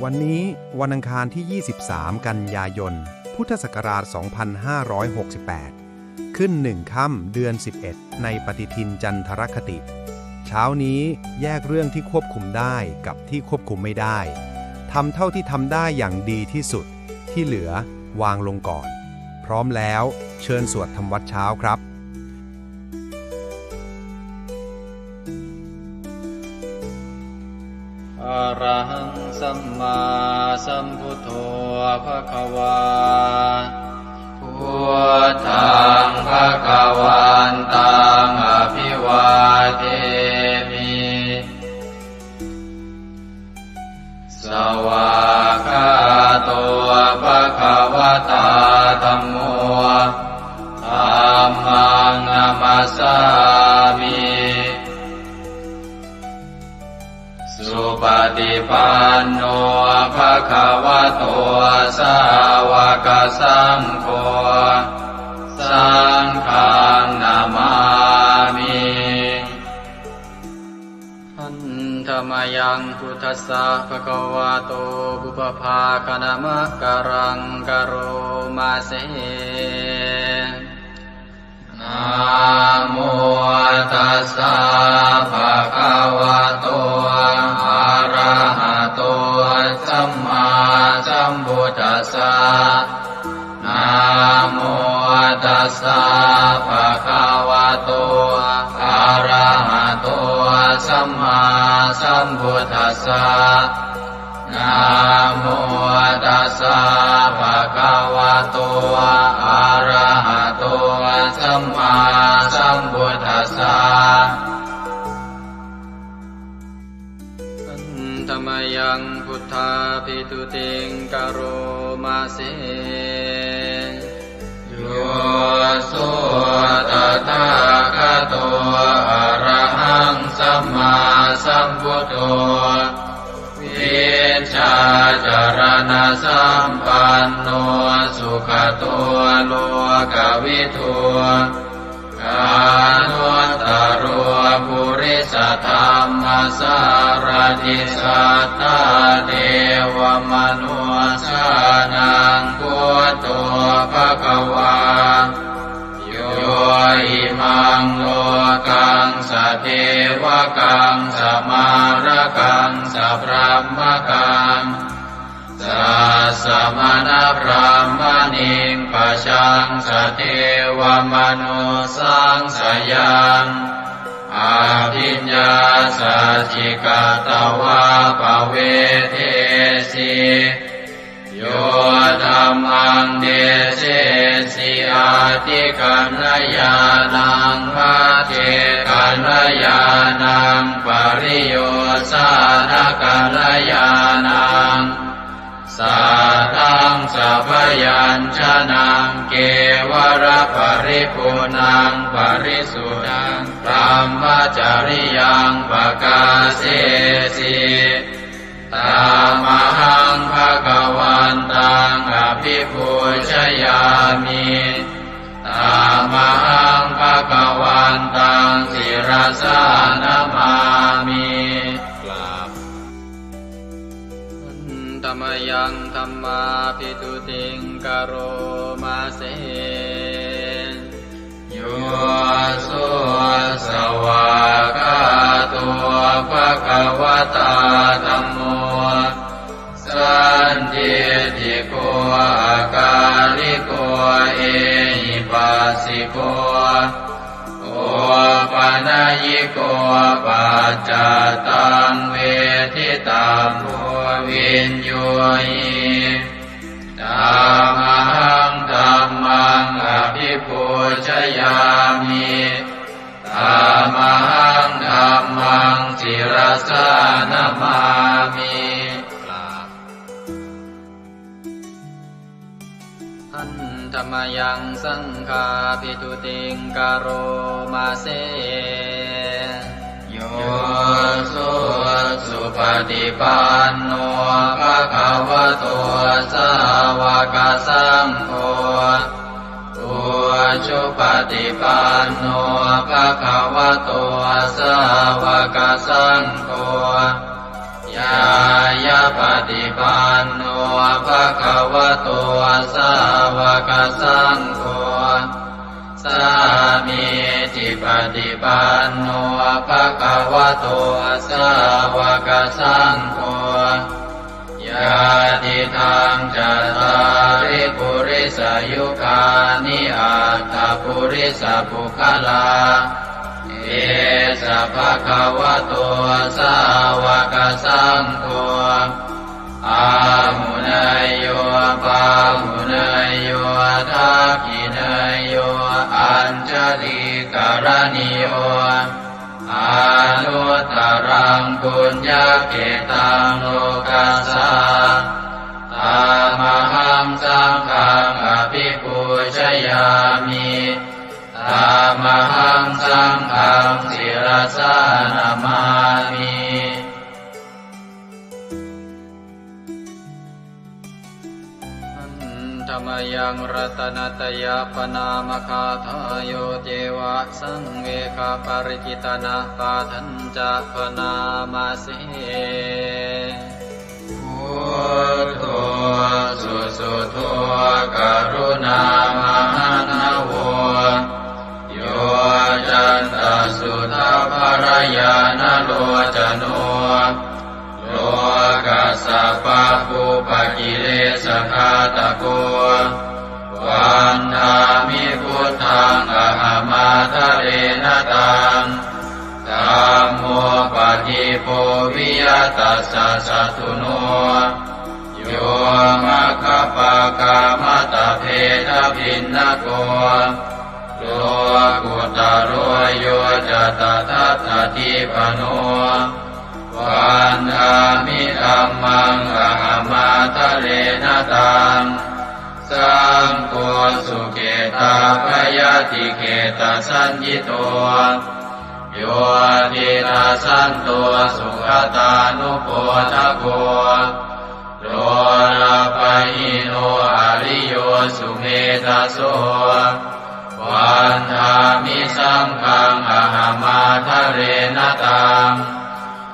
วันนี้วันอังคารที่ 23 กันยายน พุทธศักราช 2568 ขึ้น1 ค่ำเดือน 11 ในปฏิทินจันทรคติ เช้านี้แยกเรื่องที่ควบคุมได้กับที่ควบคุมไม่ได้ทำเท่าที่ทำได้อย่างดีที่สุดที่เหลือวางลงก่อนพร้อมแล้วเชิญสวดทำวัดเช้าครับอะระหังสัมมาสัมพุทโธภควาพุทธังภควันตังอภิวาเทมิสวากขาโตภควตาธัมโมธัมมังนัมสสามิสุปฏิปันโนภะคะวะโตสาวกสังโฆสังฆังนามามิหันธรรมยังพุทธัสสะภะคะวะโตบุพภาคณมะกะรังกะโรมาเสนะโมตัสสะภะคะวะโตอะระหะโตสัมมาสัมพุทธัสสะนะโมตัสสะภะคะวะโตอะระหะโตสัมมาสัมพุทธัสสะนะโมตัสสะภะคะวะโตอะระหะโตสัมมาสัมพุทธัสสะธรรมยังพุทธาภิตุติงกโรมาเสโยโสตถาคโตอะระหังสัมมาสัมพุทโธวิชาจารณะสัมปันโนสุขโตโลกวิทูกานุตตโรปุริสธรรมสารติสัทธาเทวมนุสสานังพุทโธภควาโยอิมังโลกังสเทวกังสมารกังสพรหมกังสัสสมณพรหมณิงปะชังสเทวมนุสังสยังอาภิญญาสัจจิกตวาภเวเทสิโยธัมมังเดเสสิอาติกัณญาณังมาเทกัณญาณังปริโยสานกัณญาณังสัทธังสัพยัญชนะเกวรปริปุณังปริสุทธังธรรมจริยังปกาเสสิตามหังภควันตังอภิปูชยามิตามหังภควันตังศิรสานามามิธรรมยังธัมมาภิตุติงกโรมาเสโยโสสวากขาโตภควตาธัมโมสันติติโกอาการิโกเอหิปัสสิโกโอปนยิโกปัจจตังเวทิตาโพวินโยหิธัมมังธัมมังอภิปูชยามิธัมมังธัมมังศิรสานามามิหันธรรมยังสังฆาภิตุติงกโรมาเสโยโสสุปฏิปันโนภะคะวะโตสาวกสังโฆอุชุปฏิปันโนภะคะวะโต สาวกสังโฆยายาปฏิปันโนภะคะวะโตสาวกสังโฆสามีจิปฏิปันโนภะคะวะโตสาวกสังโฆยาติทางจัตตาริปุริสยุคานิอัตถปุริสปุคลาเอสะภะคะวะโตสาวกสังโฆอาหุนายโยปาหุนายโยทักขินายโยอัญชลีกรณิโยอนุตตรังปุญญเกตังโลกัสสะตามหังสังฆังอภิปูชยามิตามหังสังฆังศิรสานามามิธรรมยังรัตนตยปนามคาทายโยเจวะสังเวคาปริจิตนาปาทัญจะปนามาสิพุทโธสุสุโธกรุณามหันโวโยจันตสุทาภรยานโลจโนโลกัสสะปะปุปกิเลสขาตะโกวันธามิพุทธังอหมาทะเรนตังธัมโมปฏิโพวิยตัสสะสัตถุโนโยมะคคปะกามตะเพทพินนโกโลกุตโรโยจะตถาคติปโนวันธามิธัมมังอหมาทะเรนตังสังโฆสุเกตาภยติเกตสัญญิโตโยตินาสันโตสุขตานุโปทโกโลนาปหิโนอริโยสุเมธาโสวันธามิสังฆังอหมาทะเรนตัง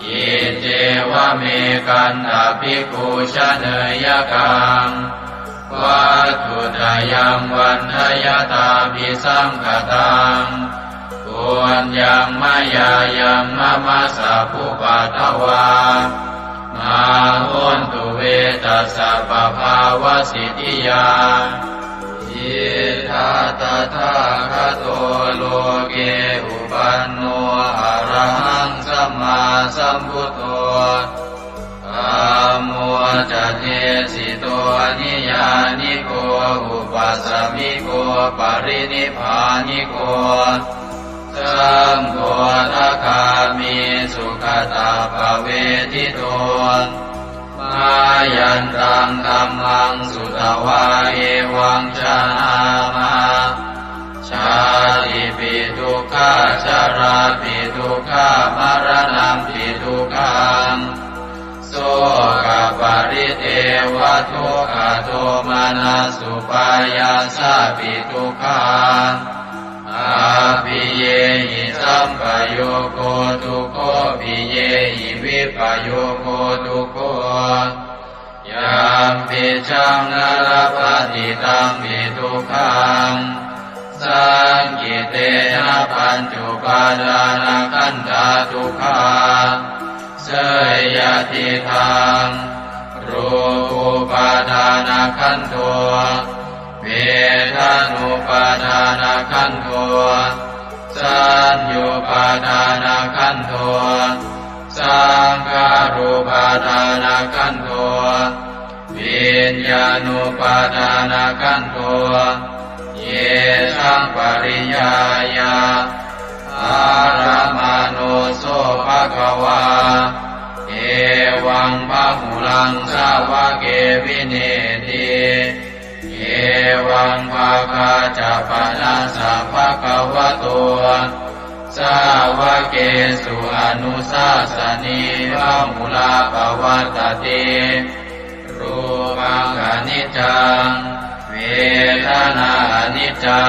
อิเจวะเมกันตภิกขุชเนยกังวัตถุตยังวันทยตาภิสังคตังปุญญังมายายังมะมะสะภุปัตถวามาหุนตุเวตัสสะปะภาวะสิทธิยาอิทัตตะทาคโตโลเกอุปันโนอะระหังสัมมาสัมพุทโธธัมโมจะเทสิโตนิยานิโกอุปัสสมิโกปรินิพพานิโกสังโฆทัคามิสุขตาภเวทิโตมายันตังธัมมังสุตวาเอวังชนามาชาติปิทุกขาชาราปิทุกขามรณะปิทุกขังโสกปริเทวทุกขโทมานัสสุปายาสาปิทุกขังอาภิเยหิสัมปโยโคทุกโขภิเยหิวิปโยโคทุกโขยามปิชังนรปฏิตังปิทุกขังสังกิเตนะปัญจุปาทานขันธาทุกขาเสยยติทังรูปุปาทานขันโทเวทานุปาทานขันโทสัญญูปาทานขันโทสังขารุปาทานขันโทวิญญาณุปาทานขันโทเยสังปริยายาอารมาโนโสภะคะวาเอวังพะหุลังสาวะเกวิเนติเอวังภาคาจะปนะสัพพะคะวะโตสาวะเกสุอนุสาสนีพะหุลาภวัตติรูปังอนิจจังเวทนาอนิจจา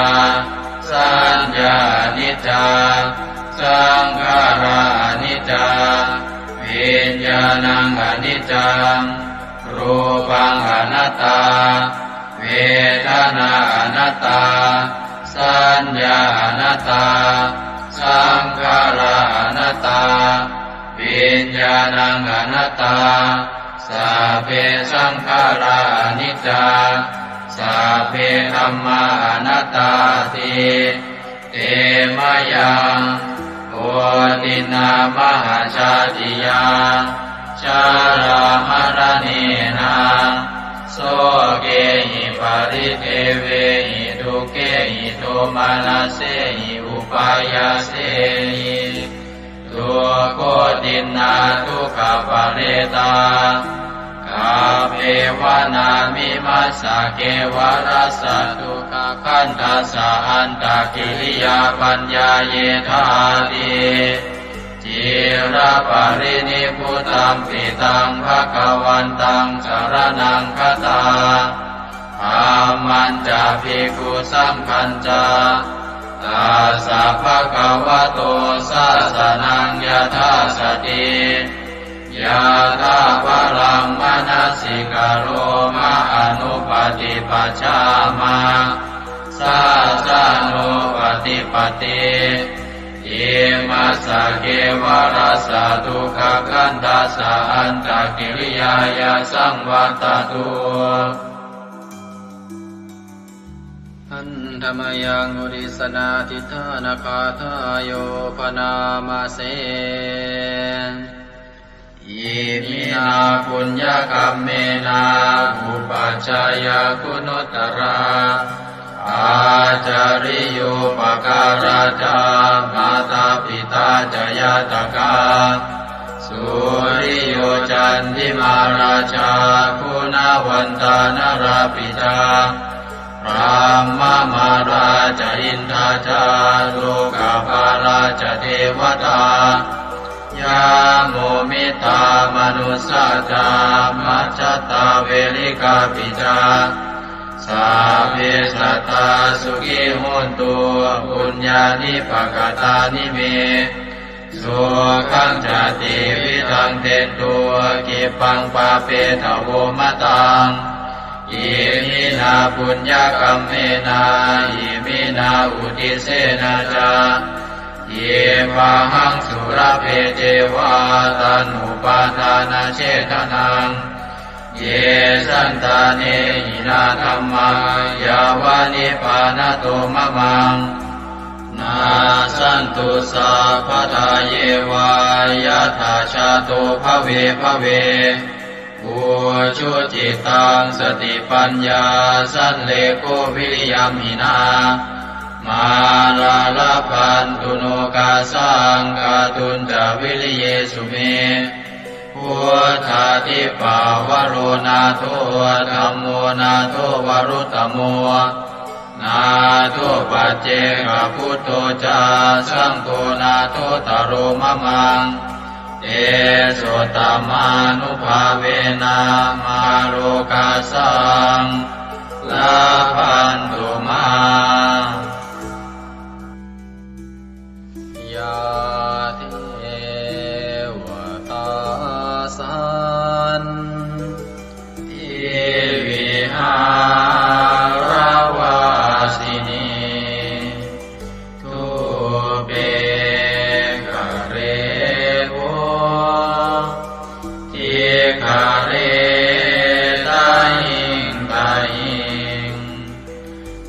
สัญญาอนิจจา สังขารานิจจาวิญญาณังอนิจจังรูปังอนัตตาเวทนาอนัตตาสัญญาอนัตตาสังขาราอนัตตาวิญญาณังอนัตตาสัพเพสังขารานิจจาสัพเพธัมมาอนัตตาติเตมะยังโอตินามหาชาติยาชารามรณีนาโสเกหิปาริเทเวหิทุเกหิโทมานาเสหิอุปายาเสหิทุกโคตินาทุกขปะเรตากาเปวานามิมัสสะเกวรัสสะทุกขคันทัสสะอันตะกิริยาปัญญาเยธาติจิระปะรินิพพุตังปิตังภคะวันตังสรณังคตาธัมมันจะภิกขุสังฆัญจาตัสสะภะคะวะโตสาสนังยถาสติยะถาปรังมนัสสิกโรมะอนุปติปัชฌามาสาสะโนปฏิปติอิมัสสะเกวรัสสะทุกขคันทัสสะอันตะกิริยายาสังวัตตุอันธรรมยังอุริสนาทิฏฐานาคาทายโยปนามาเสอิมินาปุญญกัมเมนาอุปัชฌายคุณุตตราอาจาริโยปการาจามาตาปิตาจยาตกาสุริโยจันทิมาราชาคุณวันตานราปิตาพระมมาราชอินทราชาโลกาภาราชเทวตายาโมมิตามนุสสาจามัจจตาเวริกาปิจาสาเพสัตตาสุขิโหนตุปุญญานิปกตานิเมสุขังจติวิทังเตตัวกิปังปาเปตโวมะตังอิมินาปุญญกัมเมนาอิมินาอุทิเสนาจาเยวะหังสุรเพเจวะตันุปาทานาเชตนังเยสันตาเนหินาธัมมายาวานิปานโตมะมังนาสันตุสัพพทาเยวายะถาชาโตภเวภเวอุชุจิตังสติปัญญาสันเลโกวิริยมหินามาลาลาพันตุโนกาสังกาตุนจาวิริเยสุเมพุทธาทิปาวโรนาโทธัมโมนาโทวรุตตโมนาโทปัจเจกพุทโธจาสังโฆนาโทตโรมะมังเอโสตมานุภาเวนะมาโลกาสังลาพันตุมายาเทวตาสันติวิหารวาสินีทุเปกเรโวทิคาเรตาหิงตาหิง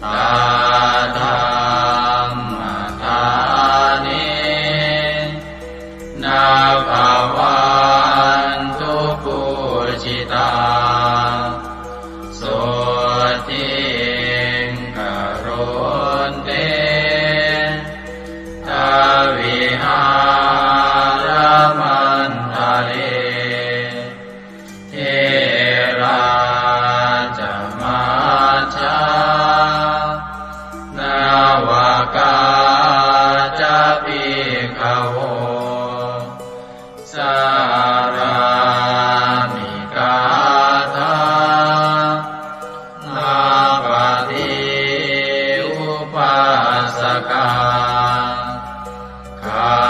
ตาธรรมธานินาภาวันตุปุจิตาโสติงกโรนเตทาวิหารมันทะเลเทราจมาชานาวากาจะภิกขโวสารามิกาธานาปฏิอุปัสสกาคา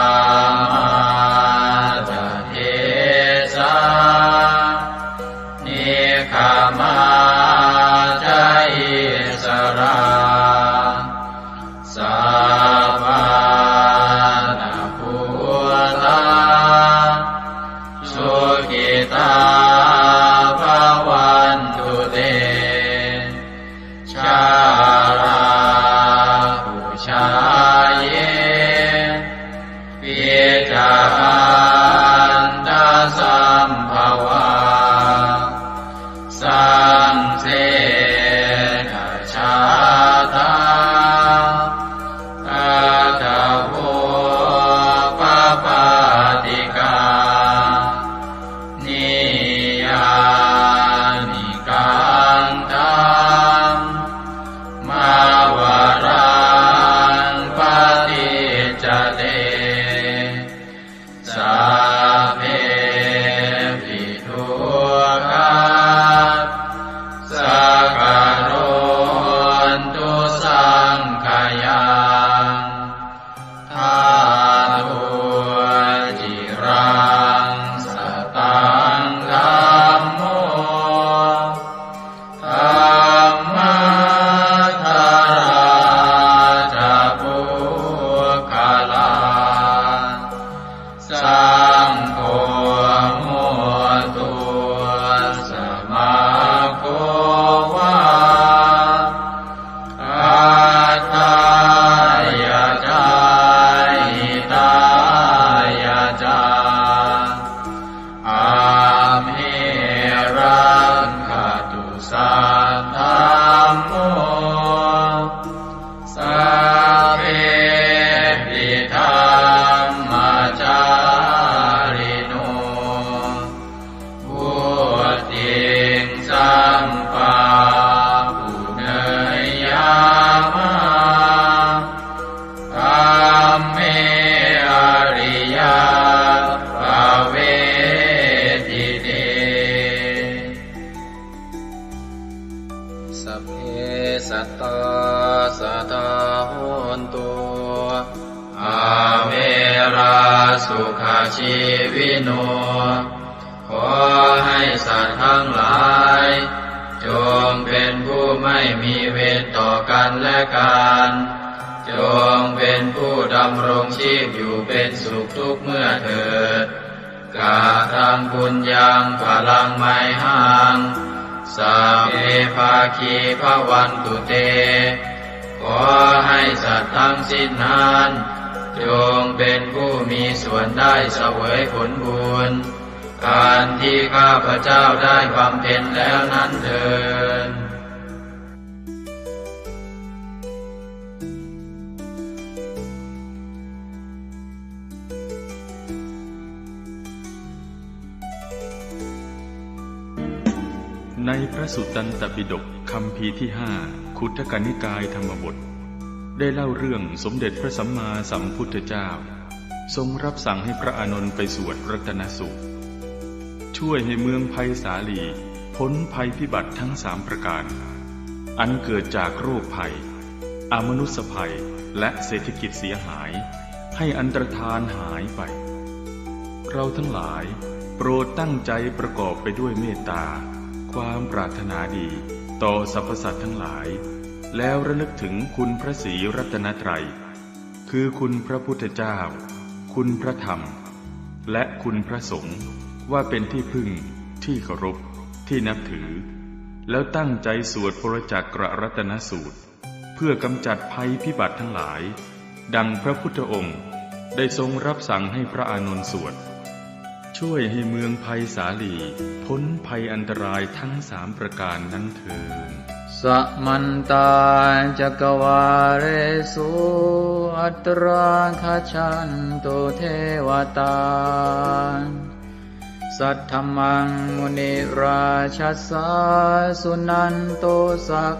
ราสุขาชีวิโนขอให้สัตว์ทั้งหลายจงเป็นผู้ไม่มีเวรต่อกันและกันจงเป็นผู้ดำรงชีพอยู่เป็นสุขทุกเมื่อเถิดกาทังบุญยังพลังไมหังสัพเพภาคีภวันตุเตขอให้สัตว์ทั้งสิ้นนั้นจงเป็นผู้มีส่วนได้เสวยผลบุญอันที่ข้าพเจ้าได้บำเพ็ญแล้วนั้นเถิดในพระสุตตันตปิฎกคัมภีร์ที่5 คุตทกนิกายธรรมบทได้เล่าเรื่องสมเด็จพระสัมมาสัมพุทธเจ้าทรงรับสั่งให้พระอานนท์ไปสวดรัตนสูตรช่วยให้เมืองไผ่สาลีพ้นภัยพิบัติทั้ง3ประการอันเกิดจากโรคภัยอมนุษยภัยและเศรษฐกิจเสียหายให้อันตรธานหายไปเราทั้งหลายโปรดตั้งใจประกอบไปด้วยเมตตาความปรารถนาดีต่อสรรพสัตว์ทั้งหลายแล้วระลึกถึงคุณพระศรีรัตนตรัยคือคุณพระพุทธเจ้าคุณพระธรรมและคุณพระสงฆ์ว่าเป็นที่พึ่งที่เคารพที่นับถือแล้วตั้งใจสวดพระจักรรัตนสูตรเพื่อกำจัดภัยพิบัติทั้งหลายดังพระพุทธองค์ได้ทรงรับสั่งให้พระอานนท์สวดช่วยให้เมืองไผ่สาลีพ้นภัยอันตรายทั้ง3ประการนั้นเถิดสัมมันตาจักวาเรสุอัตราคชันตุเทวตาสัทธมังมุนิราชัสสาสุนันโตสัก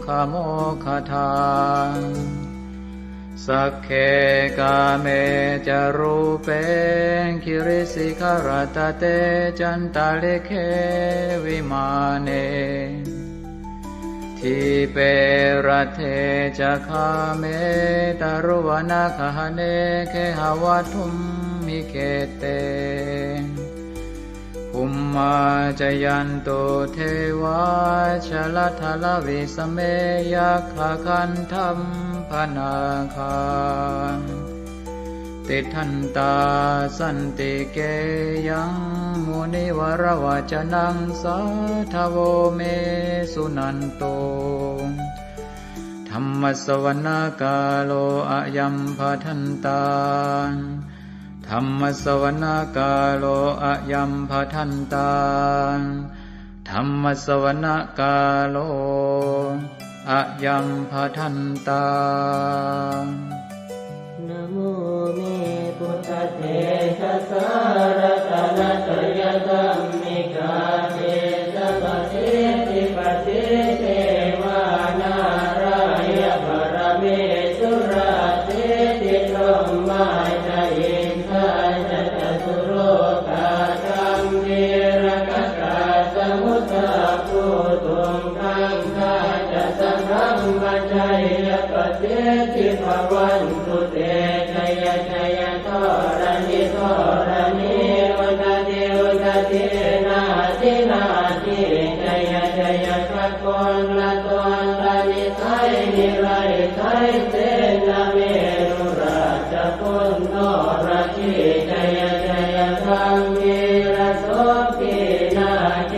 ขโมคทาสักเคกาเมจารูเปคิริสิขรตเตจันตาเลเควิมาเนทิเปรเทจะคาเมตารุวนาคหเนเคหวัตุมมิเกเตภูมิมาจยันโตเทวาชลทลวิสเมยัคขคันธัมพนาคาติทันตาสันติเกยังมุนิวรวจนังสัทธโวเมสุนันโตธัมมสวนาคาโลอะยัมภทันตาธัมมสวนาคาโลอะยัมภทันตาธัมมสวนาคาโลอะยัมภทันตานะโมเมพุทธเถชะสารตนะตยธัมมิกาเทสะปะเทติปะเทเทวานารายะปรเมสุราเทติธรรมาจายินทาจัตตุโรกาธัมเมรกัสสะสมุทธาภูตุงคังคาจัสสะมัจจยปะเทติภวันตุเตชัยชัยทรณิทรณิอุตติอุตตินาทินาทิชัยชัยสักคนละตนละนิสัยนิไรไทยเสนาเมรุราชพุนโนราชิชัยชัยธรรมิระโสปินาเก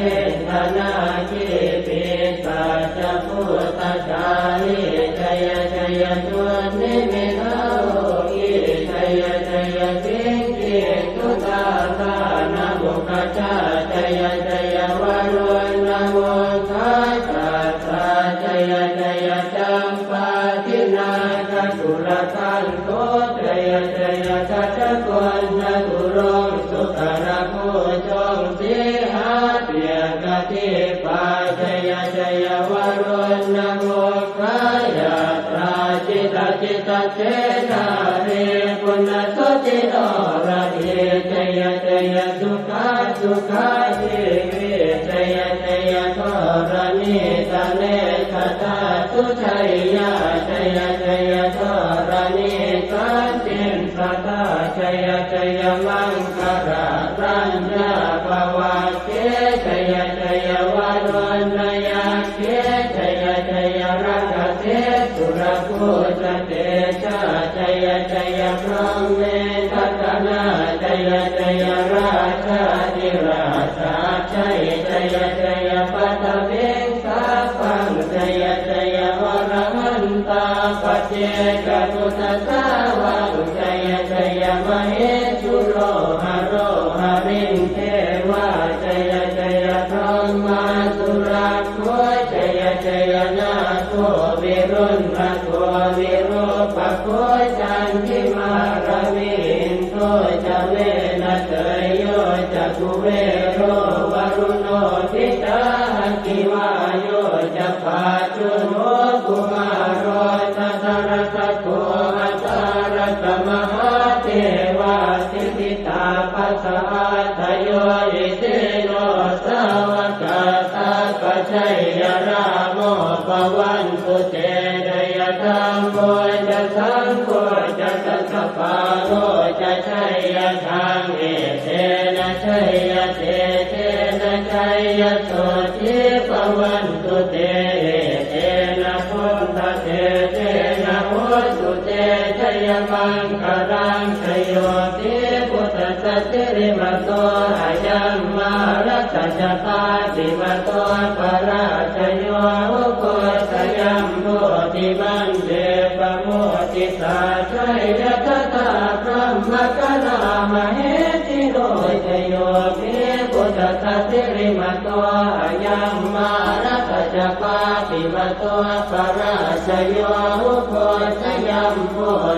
ตนาคิปิสัจพุทธจาริชัยชัยตุนิมิตาโลกิชัยชัยสิงคิตุตาตานะบุคจาชัยชัยวารุณโมทัสสะชัยชัยจัมปาทินาคตุลทันโตชัยชัยทัตตะโกนจตุรงสุขระโพจงสิหาเปียกติปาชัยชัยวารุณโมคายาตราจิตจิตเจนาเรปุณสติโนระเทชัยชัยสุขาสุขาทิวิชัยชัยทรณิตาเนคตาสุชัยยาชัยชัยทรณิสันติสัตตาชัย มังคารารัญญาภวะเกชยชยวารุณยาเกชยชยรักเทสุรภูตเตชะชยชยพระเมทัตนาชยชยราชาธิราชาชัยชยชยปัตเวงสาปังชยชยวรมันตาปเจกตุตสาวังชยชยมเหสุโรหโรหริงเทวาชยชยพรหมาสุรักโขชยชยนาโควิรุณโควิโรปโคจันทิมารวินโทจะเวนะเตยโยจะกุเวโรวรุโนทิตาคิวาโยจะปาจุโนกุมารโรตัสรตโกอัตารตมหาเทวาสิทิตาปัสสะทโยอิเตโนสาวกตาปชัยยราโมปวันตุเตเดยธรรมโมจะสังโฆจะสัสปาโลจะชัยยทางเอเทนะชัยยเตเทนะชัยยโสทิปวันตุเตเทนะพุทธเตเทนะโหตุเตชัยมังคารังชโยติพุทธสัจจิริมโตอายังมารัตจตาติมโตปราชโยอุโกสยัมโพธิมันเดปโมติสาชัยยตตาพระมกนามเหติโรชโยติพุทธสัจจิริมโตอายังมารัตจปาติมโตปราชโยอุโกสยัมโพ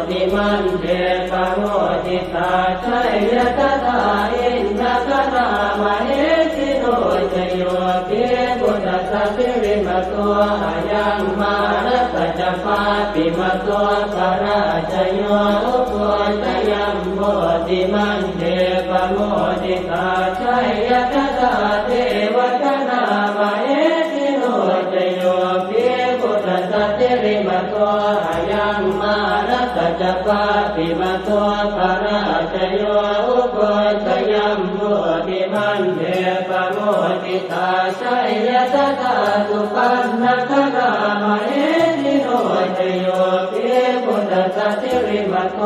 ธิมันเดปโมติสาชัยยตตาอินทกนามเหติโรชโยติพุทธสัจจิริมโตอายังมารัตจปาติมโตปราชโยอุโกสยัมโพธิมันเดปโมติสาชัยยตตาเทวกนามเหติโรชโยติพุทธสัจจิริมโตอายังมารัตจปาติมโตปราชโยอุโกสยัมโพธิมันเดปโมติสาชัยยตตาสุปันนครามเหติโรชโยติพุทธสัจจิริมโต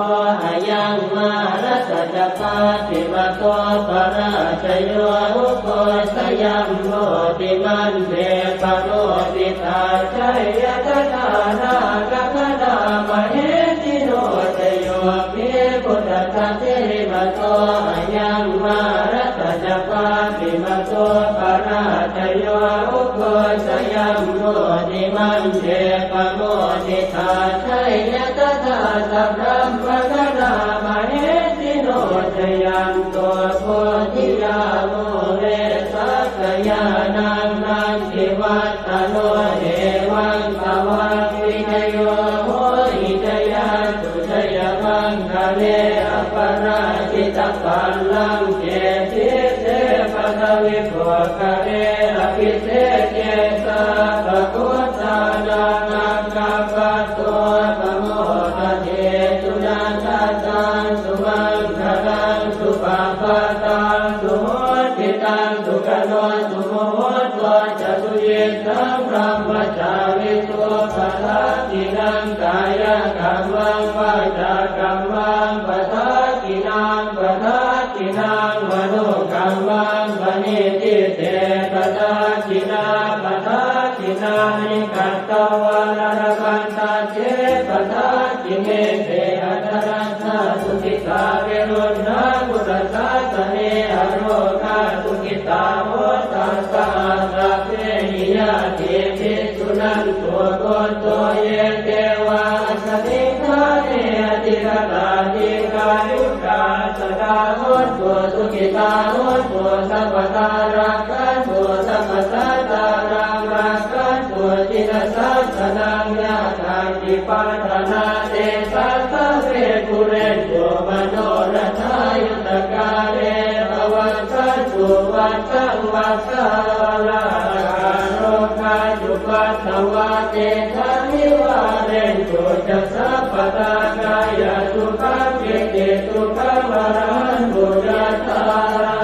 อายังมารัตจปาติมโตปราชโยอุโกสยัมโพธิมันเดปโมติสาชัยยตตานาคคณามเหติโรชโยติพุทธสัจจิริมโตอายังมารัตจปาติมโตปราชโยอุโกสยัมโพธิมันเดปโมติสาชัยยตตาสัพพะมกนามเหติโรชยัมโตโพธิยาโมเรสักยานังนันทิวัตตโนเดวังสวังวิจโยโหอิจยาตุชยมังคะเลอปราชิตปัลลังเกติเสปทวิโภคะเรอภิเศษเกสะปะพุทธานังอัคคปัตโตปโมทะเทตุนันทัสสังสุมังคลังสุปาปะตังสุโหติตังสุขโนสุโมโหตัวจะสุเยสังพรหมจาริสุปะทัสสินังกายกัมมังวาจากัมมังปะทัสสินังปะทัสสินังมโนกัมมังปณิทิเตปะทัสสินาปะทัสสินานิกัตตวานรกันตาเจปะทัสสิเมเตอัตรัสสะสุขิตาเวรุณาพุทธสัสเนอโรคาสุขิตาโหตัสสะสัพเพหิยาติภิกขุนันตัวโกโตเยเทวาสนิทาเนอติระตาติกายุกาสดาโหตัวสุขิตาโหตัวสัพพตารักขันตัวสัพพสัตตารังรักขันตัวจิตสัสสนังยาทาติปัฏนาเตสัสสะเวกุเรนโยมโนรัทายุตกาเลภวันสันตุวัฏสังวัฏสารลาโรคาจุปัสสวะเตทันนิวาเรนโตจัสสะปะตากายสุขังเกเตสุขังวรหันตุ ยัตตารั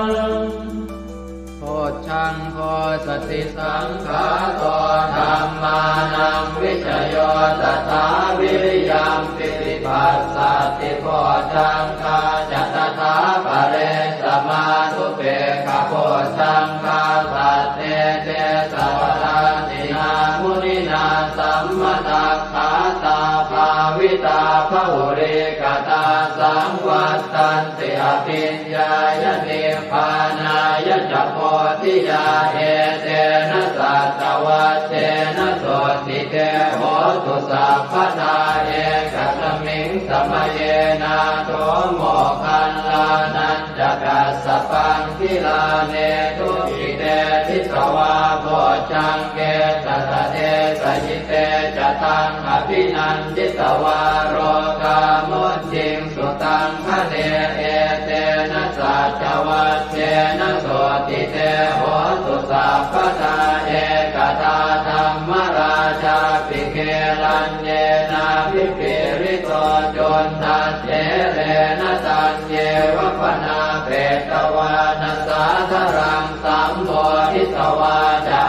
ง โพชังโพสติสังขาโตธัมมานังวิชโยตถาวิริยัมปิติปัสสติโพชังคาจัตถาปะเรสมาธุเปขโพชังคาสัตเตเตสวะราตินามุนินาสัมมตัคขาตาภาวิตาภุริกตาสังวัตตันติอภิญญายนิพพานายจักโพธิยาเอเตนะสัตวัตเตนะโสติเตโหตุสัพพทาเอกสมิงสมเยนาโตโมคันลานันจกัสสปังคิลาเนตุอิเตทิสวาโพชังเกตตะเตสยิเตจตังอภินันทิสวาโรกามุจิงสุตังคะเนเอเตนะสัจวัตเตนะโสติเตโหตุสัพพทาเอกตาธรรมราชาปิเกลันเยนาภิปิริโตจนทัสเจเรนะตัญเยวะปนาเปตวานัสสาธรังสัมโพธิสวาจา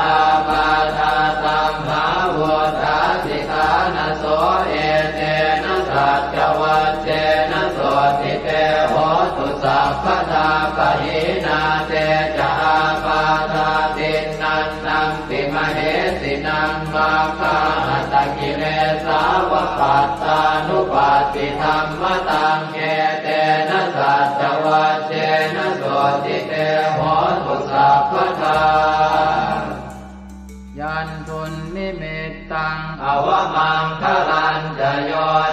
ปาทาตัมภาวตาสิทานะโสเอเตนะสัจวัตเตนะโสติเตโหตุสัพพทาปะหินาเตจาปาทาตินันนังติมเหสินังมาคาตะกิเลสาวะปัตตานุปัสสิธรรมตังเอเตนะสัจวัตเตนะโสติเตโหตุสัพพทายันทุนนิมิตตังอวมังคลันจะโย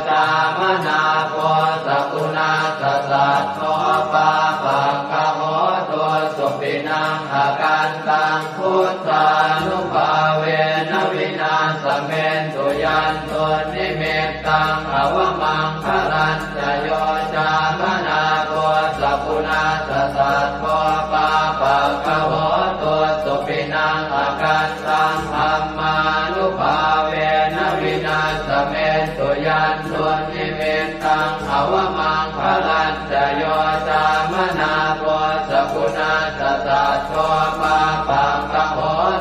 จามนาโพสกุณาสสัตโตปาปังกโหตัวสุปินังอาการตังพุทธานุภาเวนวินาสเมนตุยันทุนนิมิตตังอวมังคลันจะโยจามนาโพสกุณาสสัตโตปาปังกโหตัวสุปินังอาการตังธรรมานุภาเวนวินาสเมนตุยันตุนิมิตตังอวมังคลันจะโยจามนาโพสกุณาสสัตโตปาปังกโห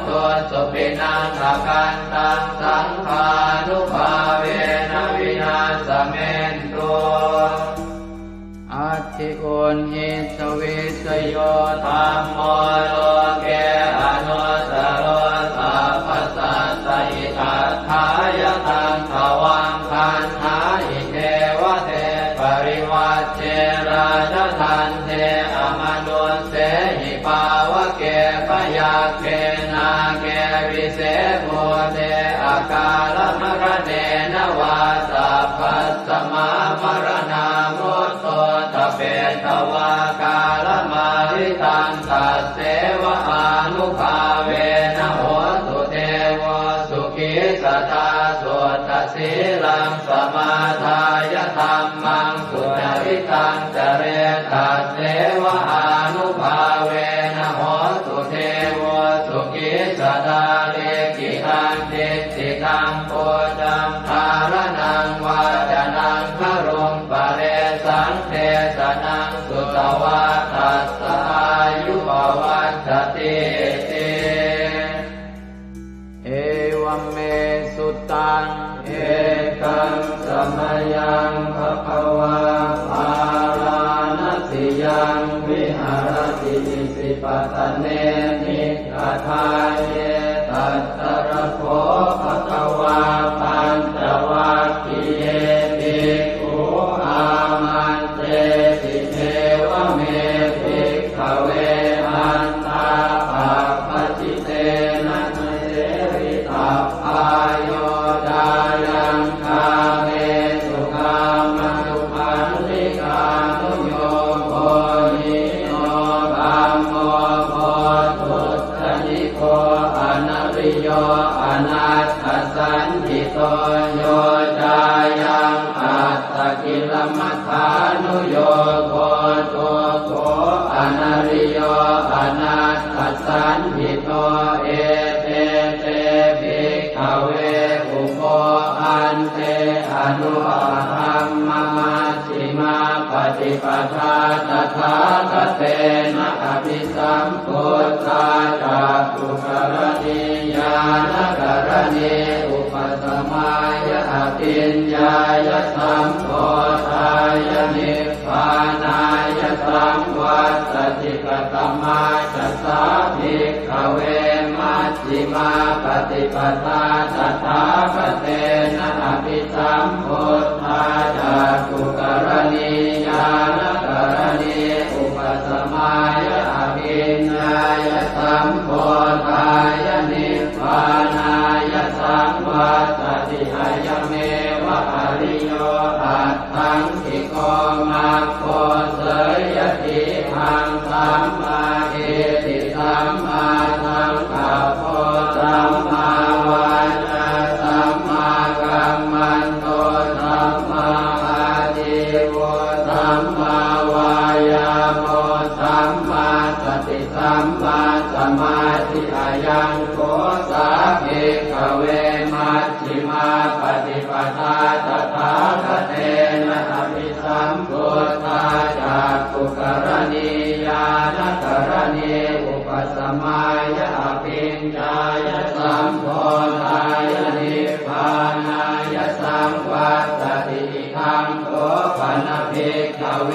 ตัวสุปินังอาการตังสังฆานุภาเวนวินาสเมนตุอัตถิโอนหิสวิสโยธัมโมโลเกอนุสโรสัพพสัตตอิทัฏฐายตังภวังคันหาอิเทวเทปริวัชเชราชทันเทอมนุสเสหิปาวะเกปยาเกนาเกวิเศโมเทอากาลมรเนนวาสัพพัสสมามรณามุตโตตเปตวากาลมาริตังตัสเสวะอานุภาเวนะโหตุเทวสุขิสตาสุตสีลังสมาทายธรรมังสุจริตังจเรตัสเสวะอานุภาเวนะโหตุเทวสุขิสตาเลกิตังติติตังโพจังภารนังวาจนังครุงปะเรสังเทสนังสุตวาทัสสะอายุภวัฏฏติเอวเมสุตังเอกังสมยังภควาภารานัสสิยังวิหารติสิปตเนนิกทาเยตัตตระโภภควาปัญจวัคคีเยภิกขุอามันเตสิเทวเมภิกขเวหันตาปัปปจิเตนะเสริตัพพายโยดายังคาเมสุขามสุขันธิกานุโยโภหิโนธัมโมโพธุตนิโกอนัริโยอนัตถสันติโตโยจายังอัตตกิลมัฏฐานุโยโกตุโกอนัริโย ฏิปทาตถาคเตนะอภิสัมพุทธาจักขุกรณีญาณกรณีอุปสมัยอภิญญายสัมโพธายนิพพานายสัมวัตติกตมาจัสสาภิกขเวมัชฌิมาปฏิปทาตถาคเตนะอภิสัมพุทธาจักขุกรณีญาณกรณีอุปสมัยอภิญญายสัมโพธายนิพพานายสัมวัตติอายเมวะอริโยอัตถังคิโกมัคโคเสยติหังสัมมาเอติสัมมาสังกัปโปสัมมาวาจาสัมมากัมมันโตสัมมาอาชีวะสัมมาวายาโมสัมมาสติสัมมาสมาธิอายังโกสาภิกขเวมัชฌิมาปฏิปทาตถาคเตนะอภิสัมพุทธาจักขุกรณีญาณกรณีอุปสมัยอภิญญายสัมโพธายนิพพานายสัมวัตติทังโสปนภิกขเว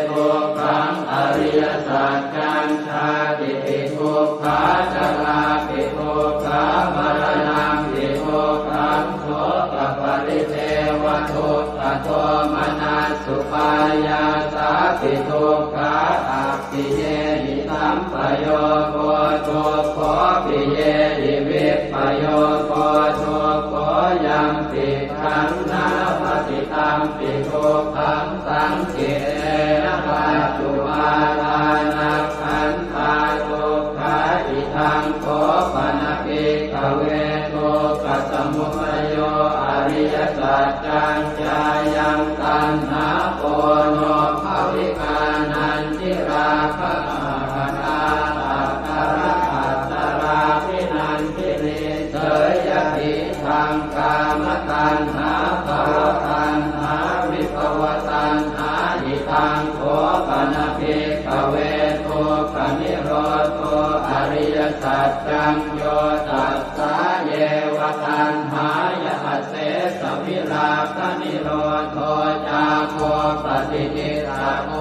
ทุกขังอริยสัจจังชาติปิทุกขาชราปิทุกขามรณะปิทุกขังโสกปริเทวทุกขโทมนัสสุปายาสาปิทุกขาอัปปิเยหิสัมปโยโกทุกขปิเยหิวิปปโยโกทุกขยังปิขันนาปฏิตัมปิทุกขังสังเกนะปัจจุปาทานักขันธาทุกขาอิทังโขปนภิกขเวทุกขสมุทัยโยอริยสัจจังจายังตัณหาโกโนภวิกานันทิราคะคณาอัตตระอัตตราภินันทิริเสยติทางกามตัณหาภวตัณหาวิภวตัณหาอิทังโขปนภิกขเวทุกขนิโรธอริยสัจจังโยตัสสะเยวตัณหายะเสสวิราคะนิโรธจาโคปฏินิสสะโค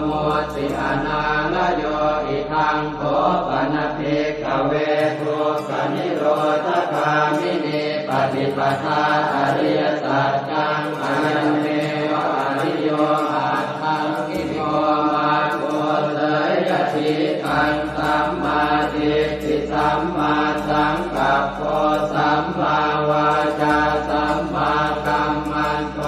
โมติอนาลโยอิทังโขปนภิกขเวทุกขนิโรธคามินีปฏิปทาอริยสัจจังอายเมวะอริโยอัตถังคิโยมาโกเสยติขังสัมมาทิฏฐิสัมมาสังกัปโปสัมมาวาจาสัมมากัมมันโต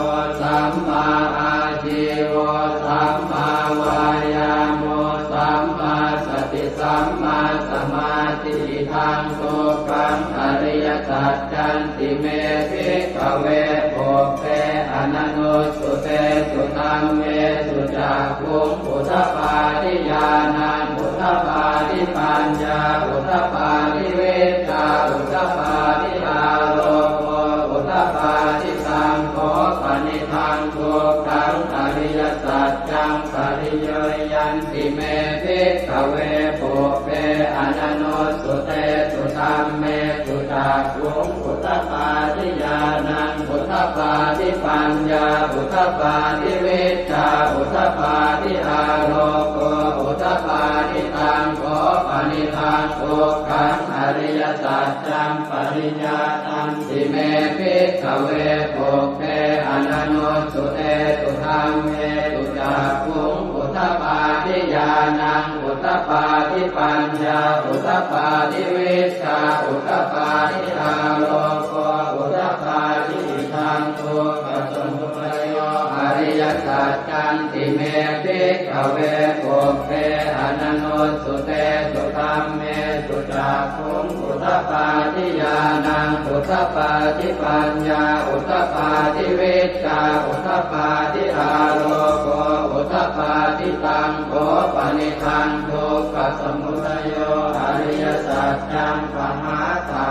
สัมมาอาชีวะสัมมาวายาโมสัมมาสติสัมมาสมาธิทังทุกขังอริยสัจจันติเมภิกขเวโภเปอนันโนสุเตสุตัมเมสุจักขุงอุทธปาทิญาณังอุทธปาทิปัญญาอุทธปาทิเวชาอุทธปาทิอาโลโกอุทธปาทิสังโฆปณิทังทุกขังอริยสัจจังปริโยยันติเมภิกขเวโภเปอนันโนสุเตสุตัมเมสุจักขุงอุทธปาทิญาณังอุทธปาทิปัญญาอุทธปาทิเวชาอุทธปาทิอาโลโกอุทธปาทิตังโฆปณิทังทุกขังอริยสัจจังปริญญาตันติเมภิกขเวโภเปอนันโนสุเตสุธัมเมสุจักขุงอุทธปาทิญาณังอุทธปาทิปัญญาอุทธปาทิเวชาอุทธปาทิอาโลโกอุทธปาทิทังทุกขสมุทัยโยอริยสัจจันติเมภิกขเวโภเปอนันโนสุเตสุธัมเมสุจักขุงอุทธปาทิญาณังอุทธปาทิปัญญาอุทธปาทิเวชาอุทธปาทิอาโลโกอุทธปาทิตังโฆปณิทังทุกขสมุทัยโยอริยสัจจังปหาตา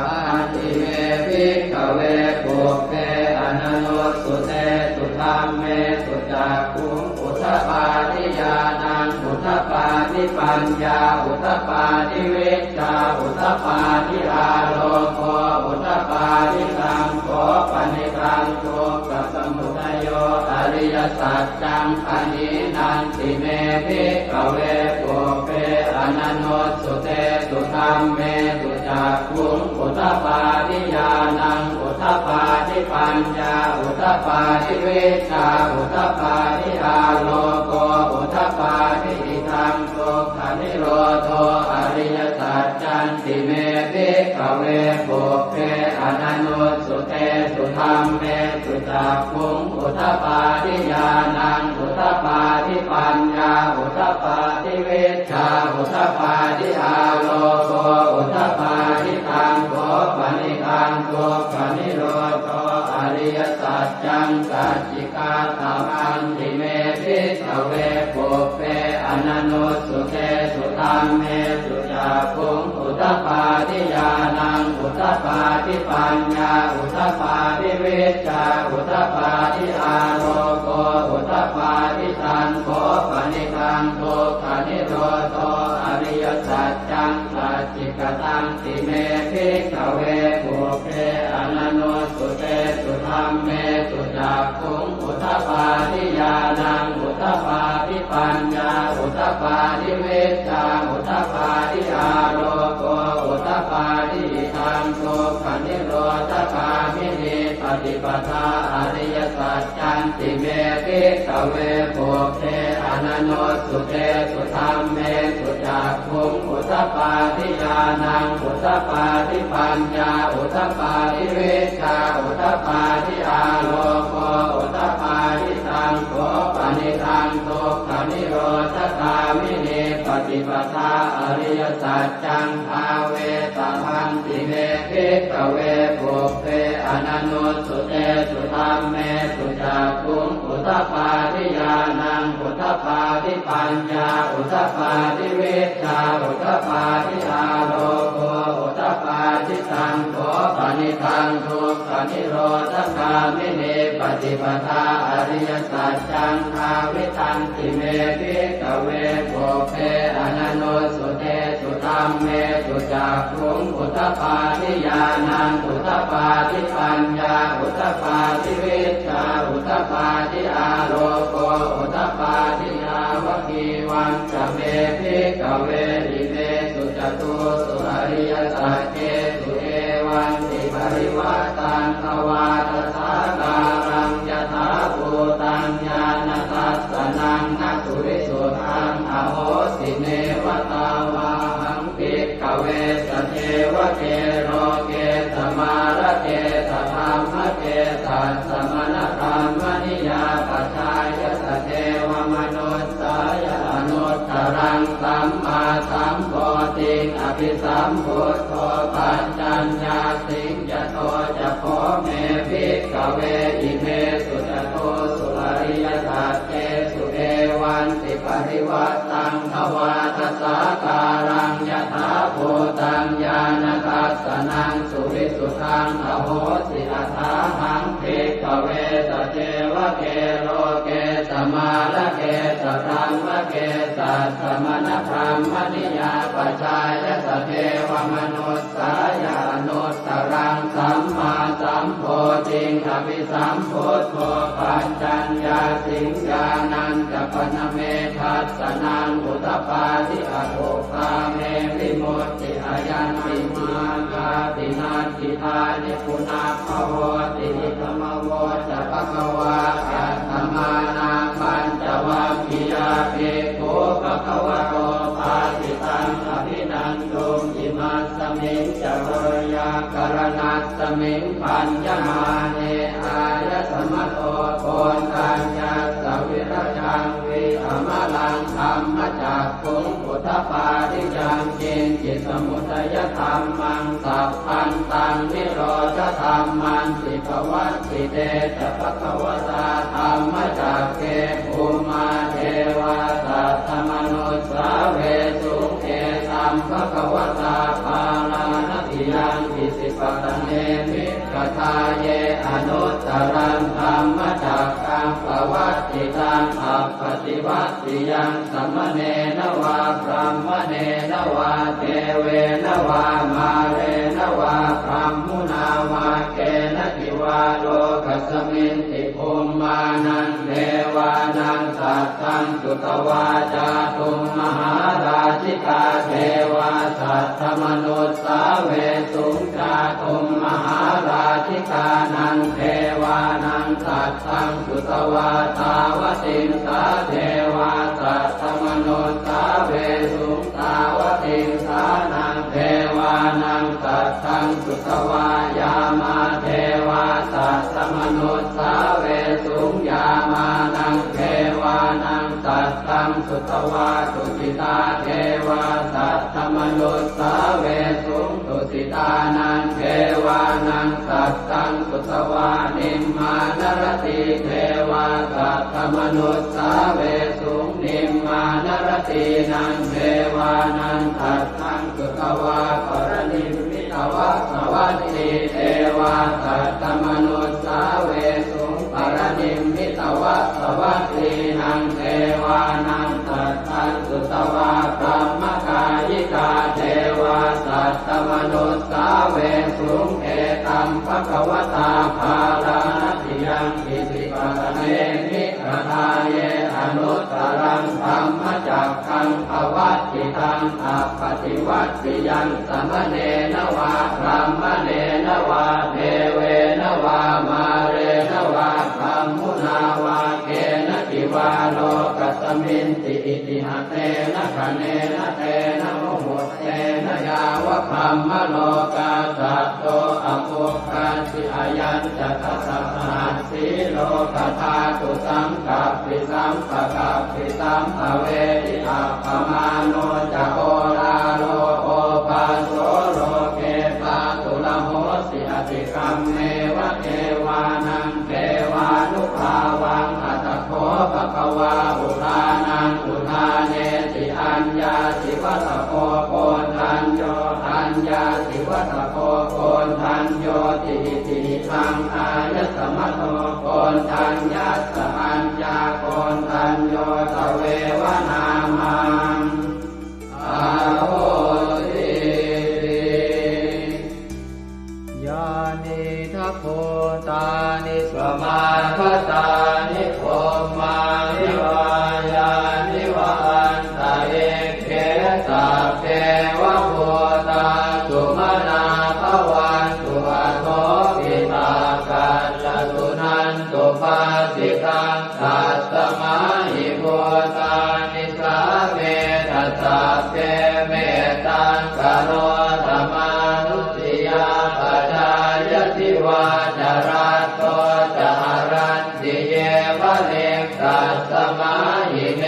ติเมภิกขเวโภเปอนันโนสุเตสุธัมเมสุจักขุงอุท ทปาทิญาณังอุทธปาทิปัญญาอุทธปาทิวิชชาอุทธปาทิอาโลโกอุทธปาทิสังโฆปณิธังโตกัสสมุทัยโยอริยสัจจังอนินันติเมภิกขเวปุเปอนันโนสุเตสุธัมเมสุจักขุงอุทธปาทิญาณังอุทธปาทิปัญญาอุทธปาทิวิชชาอุทธปาทิอาโลโกอุทธปาทิอิทังโตขนิโรโธอริยสัจจันติเมภิกขเวปุเปอนันโนสุเตสุธัมเมสุจักขุงอุทธปาทิญาณังอุทธปาทิปัญญาอุทธปาทิวิชชาอุทธปาทิอาโลโกอุทธปาทิตังโกปณิธังโกปณิโรโธอริยสัจจังสัจจิกาตมังติเมภิกขเวปุเปอนันโนสุเตสุธัมเมสุจักขุงอุทธปาทิญาณังอุทธปาทิปัญญาอุทธปาทิวิชชาอุทธปาทิอาโลโกอุทธปาทิตังโกปณิธังโกขนิโรโธอริยสัจจังสัจจิกตังติเมภิกขเวปุเปอนันโนสุเตสุธัมเมสุจักขุงอุทธปาทิญาณังอุทธปาทิปัญญาอุทธปาทิวิชชาอุทธปาทิอาโลโกอุทธปาทิทังโกขนิโรธคามินิปฏิปทาอริยสัจจันติเมภิกขเวปุเปอนันโนสุเตสุธัมเมสุจักขุงอุทธปาทิญาณังอุทธปาทิปัญญาอุทธปาทิวิชชาอุทธปาทิอาโลโกอุทธปาทิตังโกปณิธังโตขนิโรธคามินิปฏิปทาอริยสัจจังภาเวตพันติเมภิกขเวปุเปอนันโนสุเตสุธัมเมสุจักขุงอุทธปาทิญาณังอุทธปาทิปัญญาอุทธปาทิวิชชาอุทธปาทิอาโลโกอุทธปาทิตังโกปณิธังทุกขนิโรธคามินิปฏิปทาอริยสัจจังภาวิตันติเมภิกขเวปุเปอนันโนสุเตสุธัมเมสุจักขุงอุทธปาทิญาณังอุทธปาทิปัญญาอุทธปาทิวิชชาอุทธปาทิอาโลโกอุทธปาทิยาวกีวันจะเมภิกขเวอิเมสุจตุสุอริยสัจเจสุเอวันติปริวัตตังภวาทสาการังยถาภูตังญาณทัสสนังนัสุริสุทังอโหสิเนวตาวาหังภิกขเวสเทวเกโรเกสมาระเกสธรรมเกสัสสมณธรรมนิยาปัจจายสเทวมนุสสายอนุตตรังสัมมาสัมโพธิอภิสัมพุทโธปัญจัญญาสิงยโตจะโพเมภิกขเวอิเมสุจโตสุอริยสัจเจสุเอวันติปริวัตตังภวาทสาการังยถาภูตังญาณทัสสนังสุวิสุทังอโหสิอัฏฐาหังภิกขเวสเทวเกโลเกสมาระเกสธรรมเกสัสสมณธรรมนิยาปัจจายสเทวมนุสสายานุตตรังสัมมาสัมโพธิอภิสัมพุทโธปัญจัญญาสิงญานันจะปนเมทัสสนังอุทธปาทิอโภคาเมวิมุตติอายันติมาคาตินาติทานิปุนาภโวตินิธรรมโวจะภควาอัตถมานาปัญจวัคคียาเภโคภควโตปาติตังอภินันตุอิมัสสมิงจะวรยากรณัสสมิงปัญญมาเนอายสมโตโกนตัญญาสวิรจังวิธรรมลังธรรมจักขุงอุทธปาทิยังจินจิตสมุทัยธรรมังสัพพันตังนิโรธธรรมันติภวัตติเตจะภควตาธรรมจักเกภูมาเทวาสัตตมนุสสาเวสุเอตัมภควตาปาลานติยังอิสิปตเนมิกทาเยอนุตตรังธรรมจักกังภวัตติ ติตังอัปปติวัตติยังสัมมเนนวาพรหมเนนวาเทเวนวามาเรนวาพรหมุนาวาเกณทิวาโลกัสมินติภูมิมานันเทวานังสัตตังสุตวาจาตุมมหาราชิกาเทวาสัตถมนุสสาเวสุงจาตุมมหาราชิกานังเทวานังสัตตังสุตวาตาวติงสาเทวาสัตถมนุสสาเวสุงตาวติงสานังเทวานังสัตตังสุตวายามาเทวาสัตถมนุสสาเวสุงยามานังเทวานังสัตตังสุตวาตุสิตาเทวาสัตถมนุสสาเวสุงตุสิตานังเทวานังสัตตังสุตวานิมมานรติเทวาสัตถมนุสสาเวสุงนิมมานรตินังเทวานังสัตตังสุตวาปรนิมมิตวัสสวัตติเทวาสัตถมนุสสาเวสุงปรนิมมิตวัสสวัตตินังเทวานังสัตตังสุตวาพรหมกายิกาเทวาสัตถมนุสสาเวสุงเอตัมภควตาภาลานัติยังอิสิปะเนมิกทาเยอนุตตรังธรรมจักขังภวัตติตังอัปปติวัตติยังสัมมเนนวาพรหมเนนวาเทเวนวามาเรนวาพรหมุนาวาเกณทิวาโลกัสมินติอิติหะเตนะคะเนนะเตนะโมโหเตนะยาวะพรหมโลกาสัตโตอโภคาสิอายัญจตัสสะหัสสีโลกธาตุสังกัปปิสัมปะกัปปิสัมภเวทิอัปปมาโนจะโอลาโลโอปาโสโลเกปาตุละโหสิอติกัมเมวะเทวานังเทวานุภาวังอัตโขภควาอุทานังอุทาเนติอัญญาสิวัตโพโกนทัญโยอัญญาสิวัตโพโกนทัญโยติติทังอายสมัตโตโกนทัญญาสอัญญาโกนทัญโยตเววนามังอาโหติยานิทัพโพตานิสมาคตานิโภมานิวายานิวาอันตะเอเกสัพเพวะโพตาสุมานาภวันตุอะโทปิตากัลลตุนันตุปาสิตังสัตตมะหิโพตานิสาเมตัสสะเพเมตังกโรธรรมานุติยาปัจจายติวาจารัตโตจารันติเยวะเลกัสสมาหิเน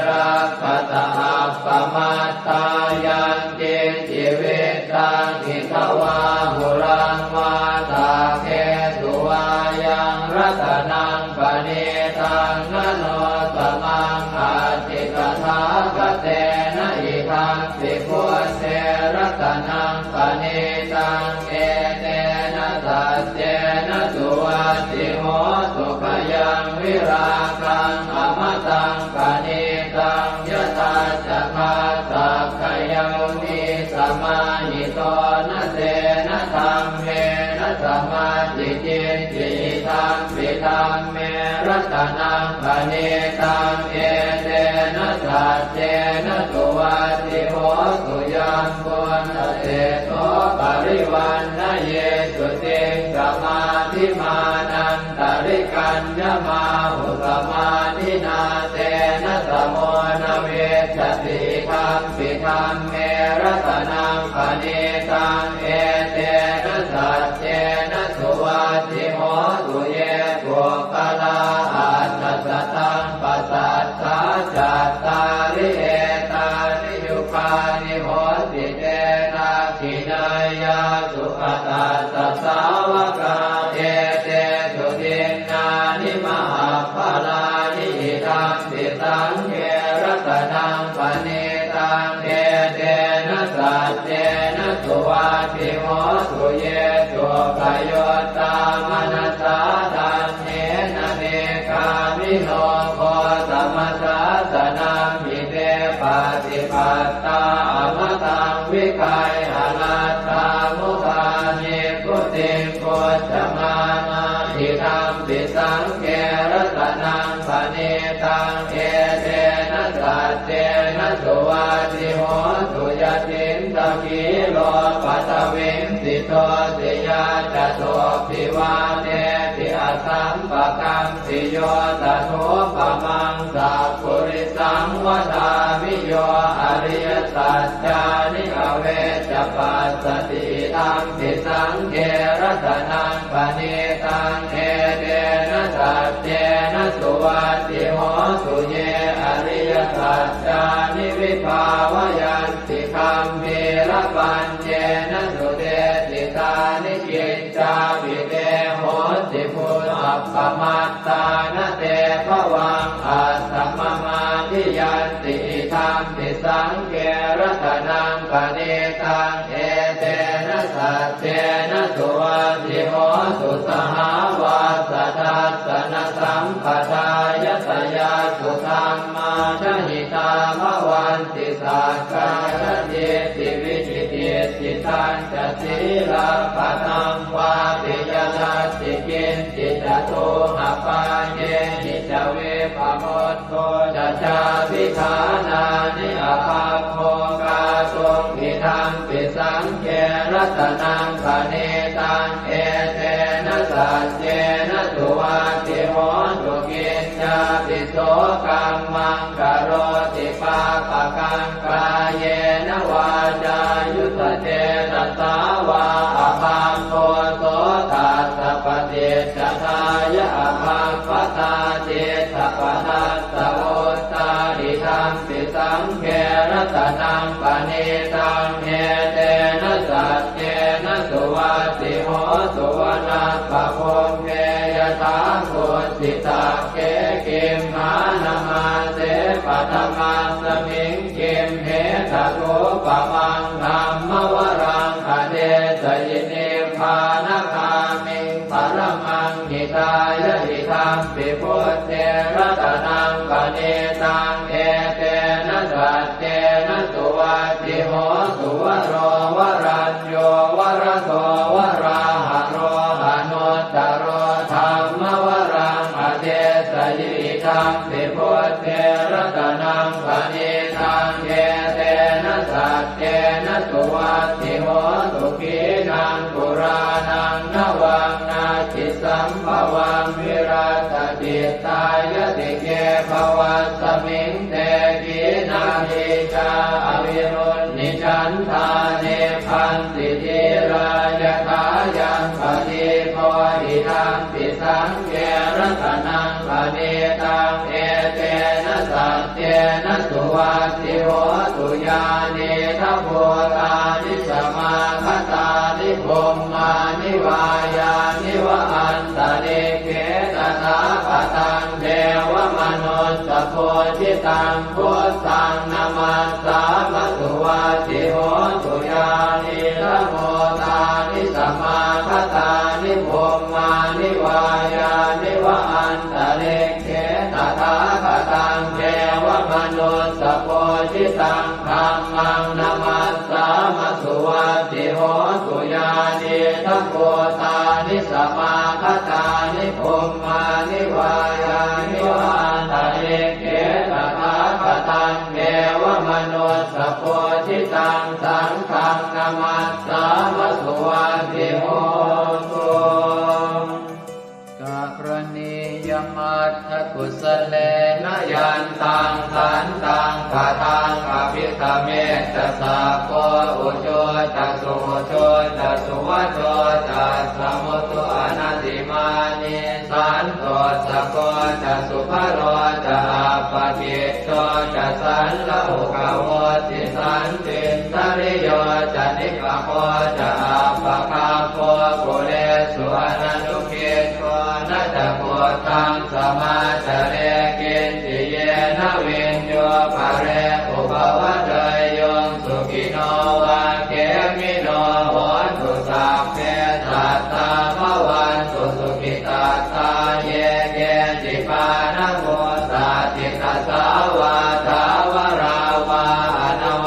รักขตาอัปปมัตตายังเกจิเวตังอิทวาหุรังวาตาเกตุวายังรัตนังปณิตังนโนตมังอาติกถาคเตนะอิทังปิโกเสรัตนังปณิตังเอเตนะสัจเจนะสุวัตติโหสุขยังวิราคังอมตังปณิตังยตาจักขาสักขยามิสมาหิโตนะเตนะธรรมเมนะสมาธิจิตติธัมปิธัมเมรัตนังปณิตังเอเตนะสัจเจนะสุวัตติโหสุยัมปุณณเตโสปริวันนะเยสุติสมาธิมานันตริกัญญมาหุสมาธินาเตนะสโมนะเวชติธัมปิธัมเมรัตนังปณิตังเอเตนะสัจเจนะสุวัตติโหสุเยปุคคลาอัตตสตังปัสสัทธาจัตตาริเอตานิยุคานิโหติเตนะขินายาสุขตัสสะสาวกาเอเตสุทินนานิมหาภลานิอิทังปิตังเกรัตนังปณิตังเอเตนะสัจเจนะสุวัตติโหสุเยจุปโยตามนัสสาดันเนนะเนกามิโนโค ตตาอมตังวิกายอนัตตามุขานิพุติโกจมานาทิธรรมปิสังเกรัตนังปณิตังเอเตนะสัจเจนะสุวัติโหตุยตินตะกิโลปัตวิงสิโตสิยาจโตภิวาเนติอสัมปะกัมสิโยตโทปะมังสัพพุริสังวทามิโยอริยสัจจานิอเวจปัสสติธรรมปิสังเกรัตนังปณิตังเอเตนะสัจเจนะสุวัติโหตุเยอริยสัจจานิวิภาวยันติคัมภีรปัญเจนะสุเตติตานิจิตจาปิเตโหติพุทธัปปมัตตานะเตภวังอัสสมมาทิยันติธรรมปิสังเกรัตนังปณิตังเอเตนะสัจเจนะสุวัติโหตุสหาวาสทัสสนสัมปทายตยาสุธรรมาชหิตาภวันติสักกายติวิจิติสิทันจะศีลปะทังวาปิยทัสสิกินจิตโตหปาเยหิจเวปโมทโตจะชาพิธานานิอภาโภกาทรงพิธรรมปิสังเกรัตนังปณิตังเอเตนะสัจเจนะสุวัติโหตุกินจาปิโสกัมมังกโรติปาปะกังกายเยนะวาจายุตเตนะสาวาอภาโคโสตัสสะปฏิจจทายะอภาปตาเจตปทัสสะโอตาดิธรรมปิสังเกรัตนังปณิตังเอเตนะสัจเจนะสุวัติโหตุวนาปะโพเกยถาโคสิตาเกกิมมานามาเสปัตมาสมิงกิมเหตโตปะมังธรรมวรังอเดสยินิพพานคามิงปรมังหิตายะหิธรรมปิพุทเทรัตนังปณิตังเอเตนะสัจเจนะสุวัติโหตุวโรวรัญโยวรโตวราหะโรหะโนตโรธรรมวรังอเดสยิธรรมปิพุทเทรัตนังปณิตังเอเตนะสัจเจนะสุวัติโหตุขีนังปุรานังนวังนาจิสัมภวังวิรัตติตายติเกภวัสสมิงเตกีนาหิจาอวิรุณนิจันทาเนพันติจิรายถายังปฏิโพธิธรรมปิสังเกรัตนังปณิตังเอเตนะสัจเจนะสุวัติโหตุญาณิทัพโพธานิสมาคตานิพมมานิวายานิวะอันตะเนเกตถาคตังเทวมนุสสโพธิตังพุทธังนามัสสามะสุวัติโหตุญาณิทัพโพธานิสมาคตานิพมมานิวายานิวะอันตะเนเกตถาคตังเทวมนุสสโพธิตังธัมมังนามัสสามะสุวัติโหตุญาณิทัพโพธานิสมาคตานิพมมานิวายานิวะอันตะเนเกตถาคตังเทวมนุสสโพธิตังสังฆังนามัสสามะสุวัติโหตุกรณียมัตถกุศเลนะยันตังขันตังปะทังอภิธเมตสาโกอุโชจัสสุโชจัสสุวัโชจัสสมุตุอนัตติมานิสันโตสโกจัสสุภโรจะอาปะกิจโชจะสันละอุกโวติสันตินทริโยจะนิกะโคจะอาปะคาโคกุเลสุอนันตุเกโกนะจะโพธังสมาจาเรกินติเยนะวินโยภะเรอุปวะเตยโยสุขิโนวะเกมิโนโหตุสัพเพสัตตาภวันตุสุขิตาตาเยเกจิปานะโมสัจจิตสาวาทาวราวาอนว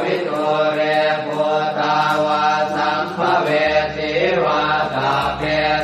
วิตุเรปุตาวาสัมภเวสีวาตาเพ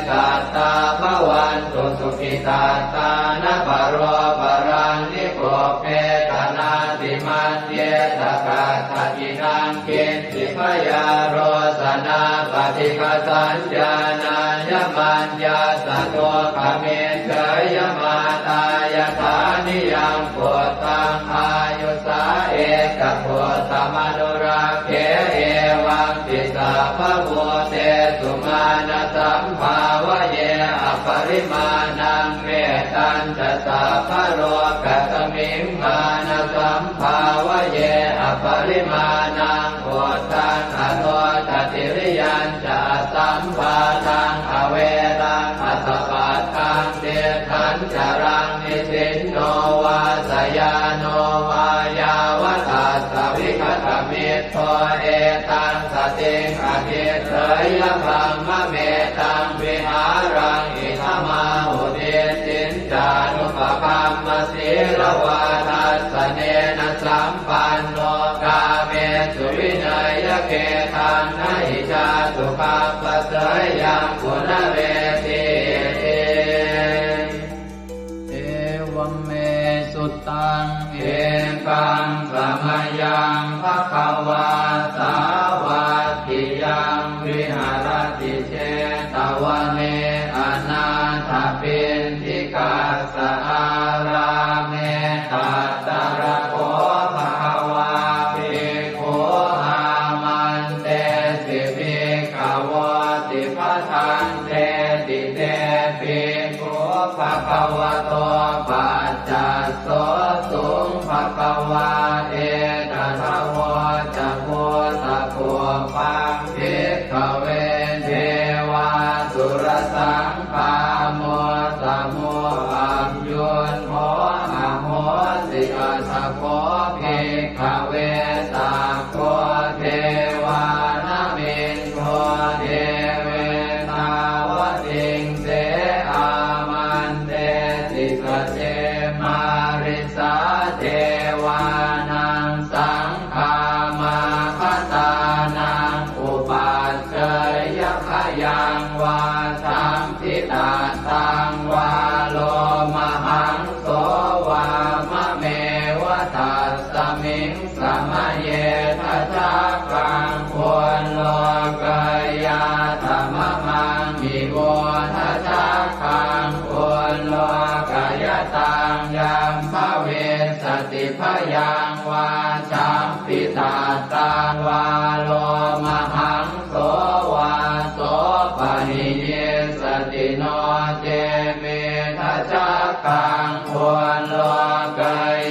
สัตตาภวันตุสุขิตาตานปโรปรังนิโกเพตนาติมันเยตกาตตินังกินติพยาโรสนาปฏิฆสัญญาณายมัญญาสตัวขเมเฉยมาตายฐานิยังโพธังอายุสาเอกโพธมนุราเขเอวังติสาภโวเตสุมาณสัมภาวะเยอปริมาณังเมตัญจะสาภโรกัสมิงมาณสัมภาวะเยอปริมาณังโพธังอโนทติริยัญจะสัมภาทังอเวรังอัสสะปัตตังเดทันจรังนิสินโนวาสยาโนวายาวทัสสวิคตมิตโตเอตังสติงอภิเสยพัมมะเมตังวิหารังอิทมาหุเดสินจานุปคัมมสีลวาทัสสเนนะสัมปันโนกาเมสุวินัยเกตังนะหิจาสุขัปปะเสยยังกุณเวทีเอวเมสุตังเอกังสมยังภควาสาวัตถิยังวิหารติเชตวันเนอนาถปิณฑิกาสอาราเมตัตตระโคภควาภิกขุอามันเตสิภิกขวติภัทธันเตติเตภิกขุภควโตปัจจัสโสสุงภควาเอตถาวจักโพตะโพปังภิกขเวเทวาสุรสังฆาโมสมุอัมยุนโมอะโหสิอัสสะโคภิกขเวตาโคเทวานามินโทเทเวตาวติงเสอามันเตติสเจมาริสาเทวานังสังฆามาคตานังอุปัชเชยขยังวาสัมพิตาตังวาโลมหังโสวามะเมวะตัสสมิงสมะเยทัจจกังควรโลกยาธรรมมังมิโวทัจจกังควรโลกยตังยัมภเวสติพยังวาสัมพิตาตังวาโลมหังโสวาโสปะหิเยสติโนเจเมทัจจกังควรโลก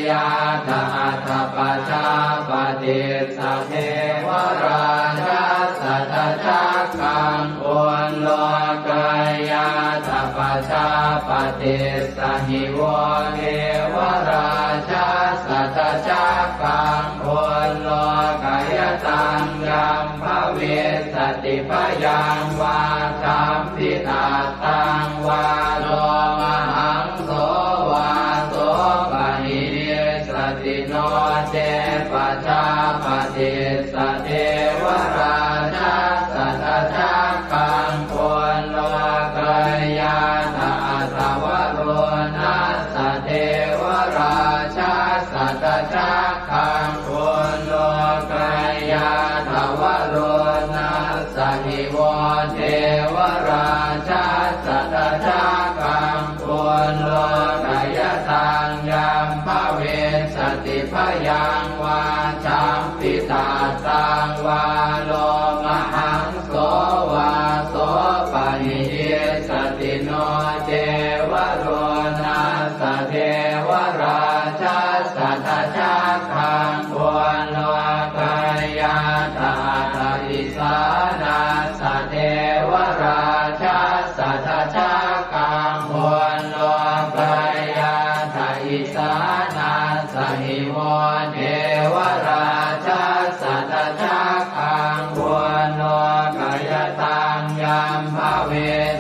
ยาตอัตถปัจจาปฏิสัพเพวราชาสัทธัจจกังควรโลกยาตปัจจาปฏิสหิวเทวราชาสัทธัจจกังควรโลกยตังยัมภเวสติพยังวาสัมพิตาตังวาโลมหังโสวาโสปะหิเยสติโนเจปัจจาปฏิสเทวราชาสัทธัจจกังควรโลกยาตอัตถวโรนัสสเทวราชาสัทธัจจกังควรโลกยาตวโรนัสสหิวเทวราชาสัทธัจจกังควรโลกยตังยัมภเวสติพยังวาสัมพิตาตังวาโลมหังโสวาโสปะหิเยสติโนเจวโรนัสสเทวราชาสัทธัจจกังควรโลกยาตถาอิสานาสเทวราชาสัทธัจจกังควรโลกยาตอิสานาสหิวเทวราชาสัทธัจจกังควรโลกยตังยัมภเว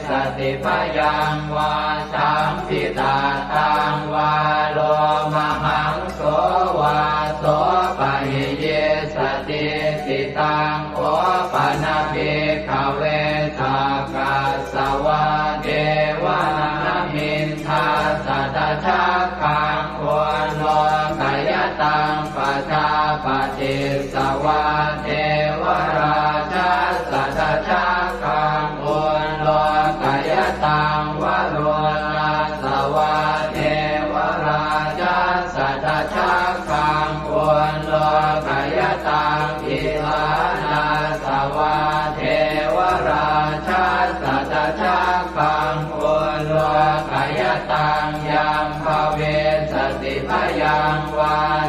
สติพยังวาสัมพิตาตังวาโลมหังโสวาโสปะหิเยสติ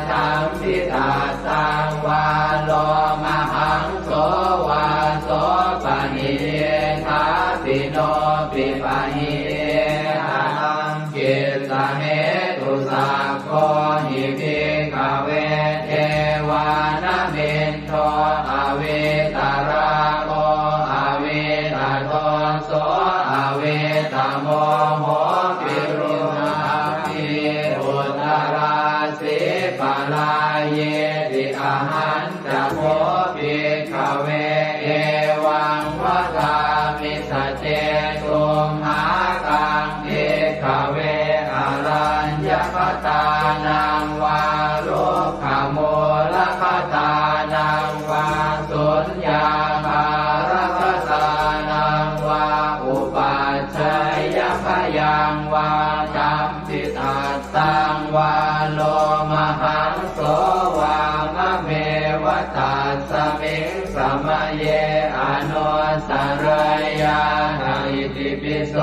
ธัมพิตาสังวาโลมหังโสวาโสปะหิทาปิโนปิปะหิหังกิสเหตุสักโคหิภิกขเวเทวานมินโทอเวตาราโมอเวตาโทโสอเวตาโมโหปิรุณาภิอุตราสิปะลาเยติอหันจะโพภิกขเวเอวังวะกามิสเจตุมหากังภิกขเวอรัญญคตานังวารุขโมลคตานังวาสุญญาภารคตานังวาอุปัชฌยพยังวาจัมปิตาสังวาโลมหังโสวามะเมวะตัสสมิงสมะเยอนุสรยานาอิติปิโส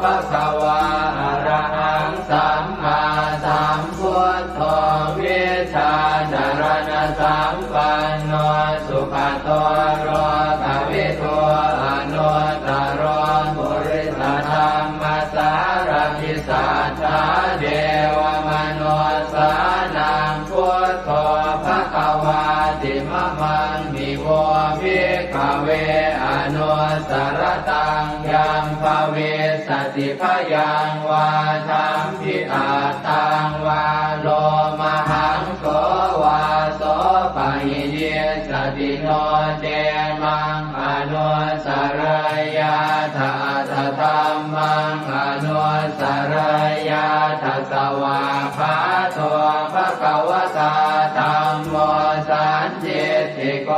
ภะคะวาอะระหังสัมมาสัมพุทโธวิชาจารณะสัมปันโนสุขโตโรภวิโตอนุตตรปุริสธรรมสารทิสัทธาเดวมนุสสานังพุทโธภควาติมะมังมิโวภิกขเวอนุสรตังยัมภเวสติพยังวาธัมพิอาตังวาโลมหังโสวาโสปะหิเยสติโนเจมังอนุสรยาทาทธัมมังอนุสรยาทัสสวาภาโตภควตาธัมโมสันจิติโก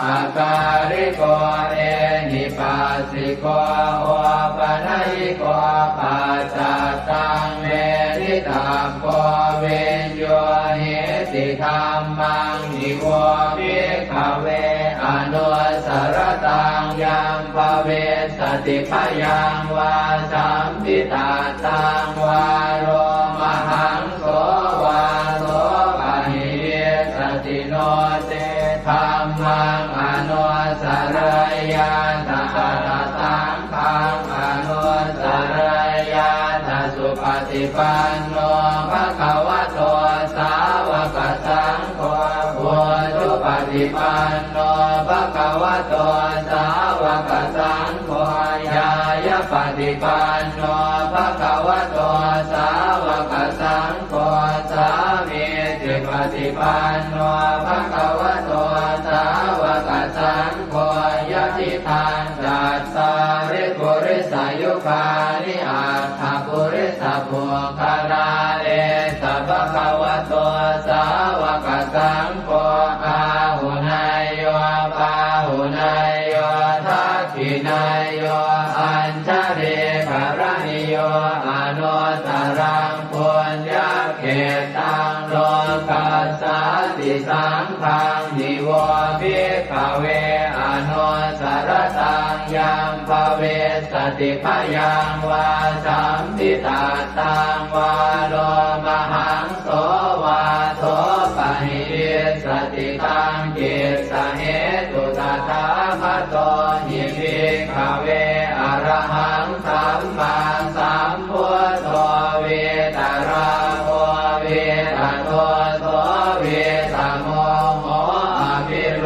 อาการิโกเอหิปัสสิโกโอปนัยโกปัจจตังเมริตาโกเวนโยหิติธัมมังนิโวภิกขเวอนุสรตังยัมภเวสติพยังวาสัมปิตาตังวาโลมหังโสวาโสปะหิเยสติโนเตธัมมังอนุสรยาตถาสังฆังอนุสรยาตสุปฏิปันโนภะคะวะโตสาวกสังโฆพุทธปฏิปันโนภะคะวะโตสาวกสังโฆญาญาปฏิปันโนภะคะวะโตสาวกสังโฆสามีจิปฏิปันโนภะคะวะโตสาวกสังโฆยะติทานจัตตาริปุริสายุคานิอัตถปุริสปุคลาเอสัพพะวะโตสาวกสังโฆอาหุนายโยปาหุนายโยทักขินายโยอัญชเรกรณิโยอนุตตรังปุญญเขตังโลกัสสติสังฆังนิโวภิกขเวอนุสรตังยัมภเวสติพยังวาสัมปิตาตังวาโลมหังโสวาโสปะหิสติตังกิสเหตุตถาคโตหิภิกขเวอรหังสัมมาสัมพุทโธเวตาราโมเวตาโตโสเวตาโมโหอภิโร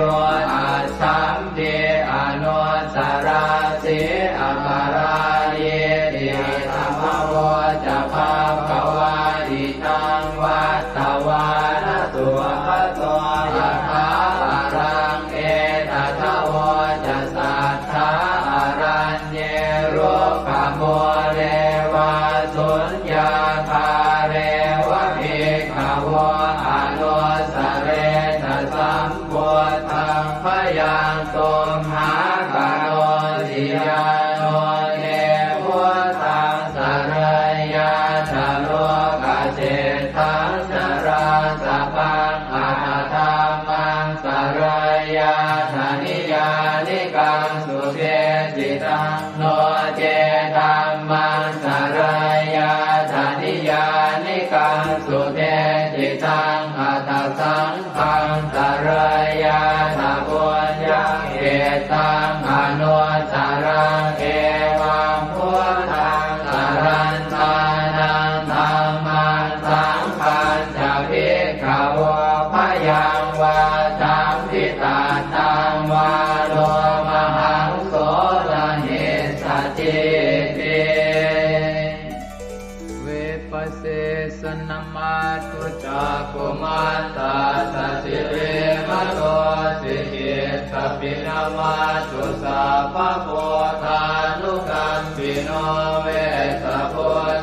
อัสสัมเดอนุสราสิอัปาราเยติธัมมโวจะภาควาอิตังวัตตวานตุภะโตยะถาอารังเอตถาวจะสัทธาอารัญเยโรคโมเรวาสุญญาภาเรวะภิกขวอนุสเรทสัมพุทธังพยังตุมหากโนติยาโนเนพุทธังสรยาชโลกเจตังสราสปังอาธามังสรยาธนิยานิกังสุเทจิตังโนเจธัมมังสรยาธนิยานิกังสุเทจิตังอัต ตังอนุสารังเอวังพุทธังสรันตานังธัมมังสังฆังจะภิกขวพยังวาจัมปิตาตังวาโลมหังโสรหิสจิติเวปัสเสสนมาตุจักขุมาตาสสิเรมะโตสิกิตปินามาตุสัพพะโพธานุกัมปิโนเวสะโพ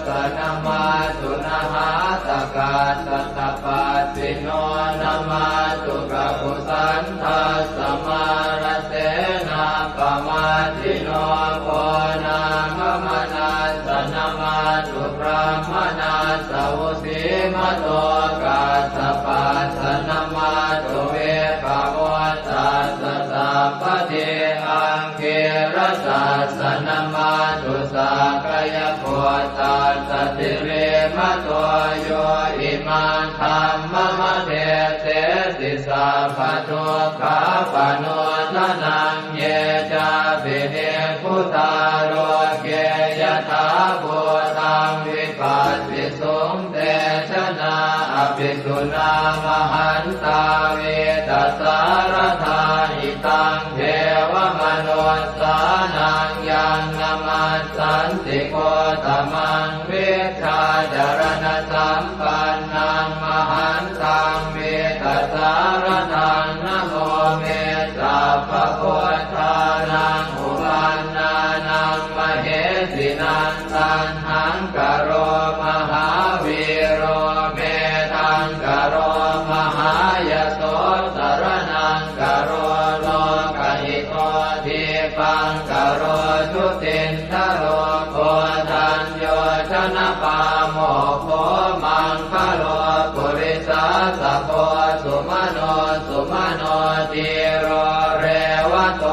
สนามาตุนะหาตกาสัตตปัสสิโนนามาตุกะปุสันทัสสมารเสนาปมาทิโนโพนามมนาสนามาตุพระมนาสวุสีมโตกาสปัสสนามาตุเวภาวตัสสะสัพพะเทอังเกรสัสสนามาตุสักกายโพตัสสะติเรมะโตโยอิมังธัมมะมะเทเตสิสัพพะทุกขาปโนทนังเยจาปิเนพุทธาโรเกยถาภูตังวิปัสสิสุงเตชนะอภิสุนามหันตาเวตัสสารธาหิตังเทวมนุสสานังยังนามัสสันติโกตมังเวชาจารณสัมปันนังมหันตังเวตัสสารทังนะโมเมสัพพะโพธานังอุปันนานังมเหสินันตันหังกโรมหาวีโรเมทังกโรมหายโสสรนังกโรโลกหิโตทิปังกโรชุตินทโรโคทัญโยชนะปาโมโคมังคโลปุริสาสะโพสุมโนติโรเรวะโต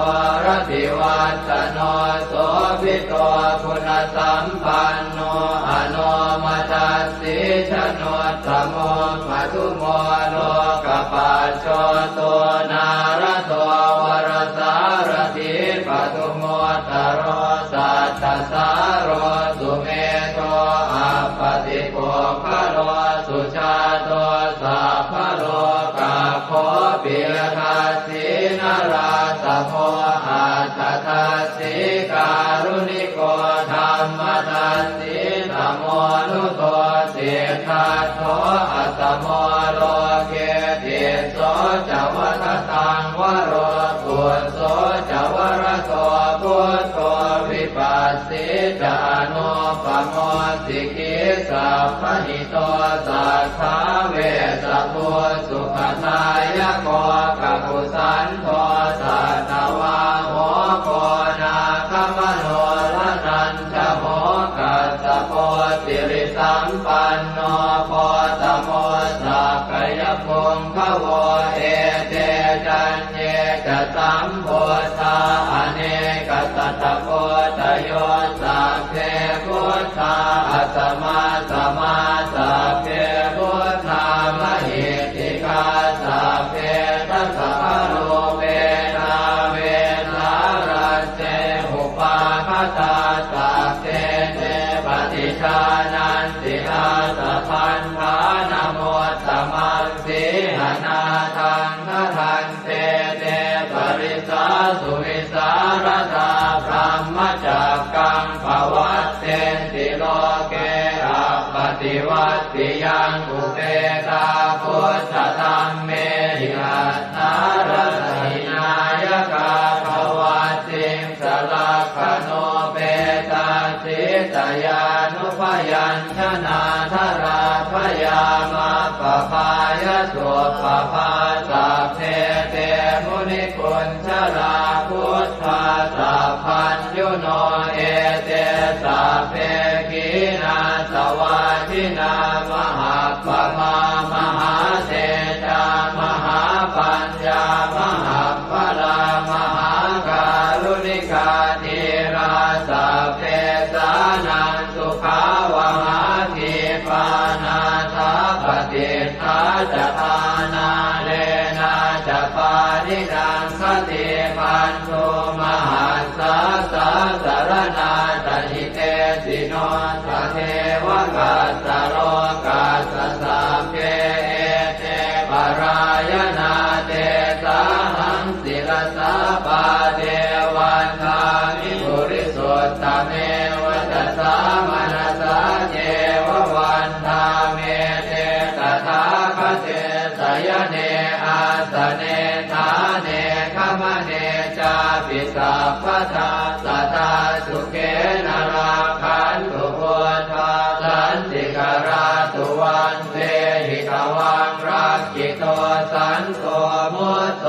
รติวัตโนโสภิโตคุณสัมปันโนอโนมัสสิชโนตโมมัทุโมโลกปัจโชโตนารโตวรสารถิปทุโมตโรสัตตสารโรสุเมโตอัปปติโภคะโลสุชาโตสัพพะโลกาโคปิยทัสสินาราสะโพอัตถทัสสิการุณิโกธัมมทัสสิธรรมโมนุโตเสทัสโตอัตตโมโลเกติโสจวัฏตังวโรกุโสจวรโตพุทโธวิปัสสิจานุปโมสิกิสัพพหิโตสัทธาเวสะโพสุขทายโกกัปปุสันโทสัตวาโหโกนาคมโนรนันทโหกัสสะโพสิริสัมปันโนโพตโมสักกายพงขโวเอเตจันเยจะสัมโพธาอเนกสัตตโพตโยสัพเพพุทธาอัสมาสมาสัพเพพุทธามหิติกาสัพเพทัสสะโลเวนาเวนารัสเสหุปาคตาสัพเพเตปฏิชานันติอาสะพันธานโมตตมังสีหนาทังนะทันเตเตปริสาสุวิสารธาพรหมจักกังภวัตเตติโลเกอัปปติวัตติยังอุเปตาพุทธธรรมเมหิอัตถารหินายกาภวัตติสลักขโนเปตาสิตยานุพยัญชนะธราพยามาปภายสุปภาสัพเพเตมุนิกุญชลาพุทธาสัพพัญยุโนเอเตสัพเพกีนาสวาทินามหาปมามหาเตจามหาปัญญามหาพลามหาการุณิกาธีราสัพเพสานังสุขาวหาทีปานาทาปฏิทาจทานาเลนะจะปานิดังข ติพันโทมหัสสะสะสารนาตหิเตสิโนสะเทวกัสสะโลกัสสะสัพเพเอเตปรายนาเตสาหังศิลสาปาเทวันทามิปุริสุทธเมวัตสามนัสสะเจววันทาเมเตตถาคเตสยเนอาสเนทาเนขมเนจาปิสัพพทาสัตตาสุเกนราคันตุพุทธาสันติกราตุวันเตหิตวังรักขิโตสันโตมุตโต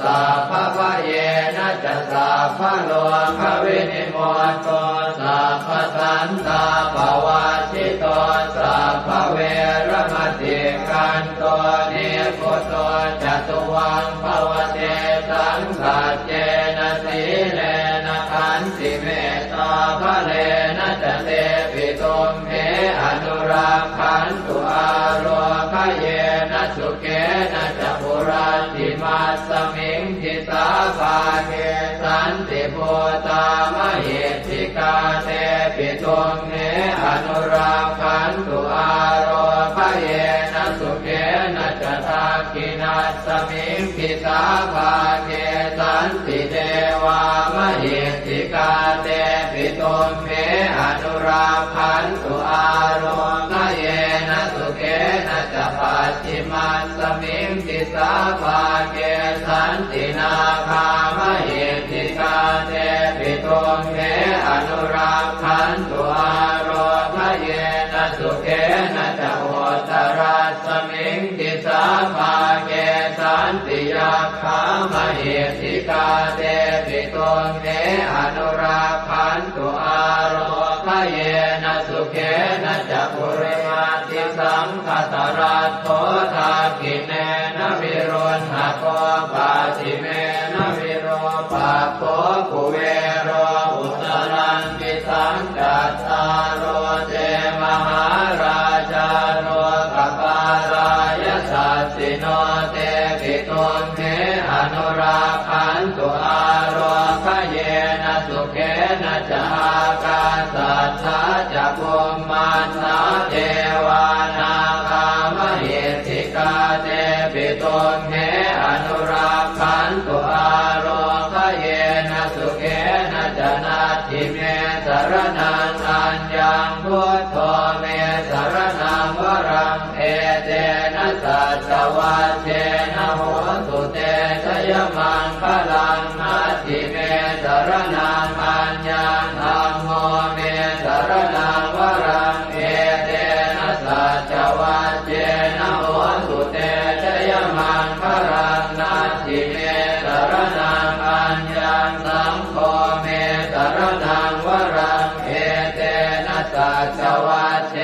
สัพพะเยนะจะสัพพะโลกวินิโมตโตสัพพะสันตาภวาชิโตสัพพะเวรมติกันโตนิโคโตจตุวังภวเตสังสัจเจนะสีเลนะขันติเมตตาภะเลนะจะเตปิตุมเหอนุรักขันตุอาโรคเยนะสุเกนะจะปุราติมัสสมิงทิสาภาเกสันติโพตามเหติกาเตปิตุมเหอนุรักขันตุอาโรคเยนะสุเกนะจะทักขินัสสมิงทิสาภาเกสันติเทวามเหติกาเตปิตุมเหอนุรักขันตุอาโรคเยนะสุเกนะจะปัจฉิมัสสมิงทิสาภาเกสันตินาคามเหติกาเตปิตุมเหอนุรักขันตุอาโรคเยนะสุเกนะจะโหตรัสสมิงทิสาภาเกสันติยาคามเหติกาเตปิตุมเหอนุรักขันตุอาโรคเยนะสุเกนะจะปุริมาติสังคตรัตโธทากิเนนะวิรุณหะโกปาติเมนะวิโรปะโคกุเวโรอุตรังปิสังกัตตาโรเจมหาราชาโรกปารายสัสสิโนเตปิตุมเหอนุรักขันตุอาโรคเยนะสุเกนะจะอากาสัทธาจะภูมิมันนาเทวานาคามเหติกาเตปิตุมเหอนุรักขันตุอาโรคเยนะสุเกนะจะนาทิเมสรนังอัญญังพุทโธเมสรนังวรังเอเตนะสัจวัชเชนะโหตุเตชยมังคลังนาทิเมสรนังอัญญังธัมโมเมสรนังวรังเอเตนะสัจวัชเชนะโหตุเตชยมังคลังนาทิเมสรนังอัญญังสังโฆเมสรนังวรังเอเตนะสัจวัชเช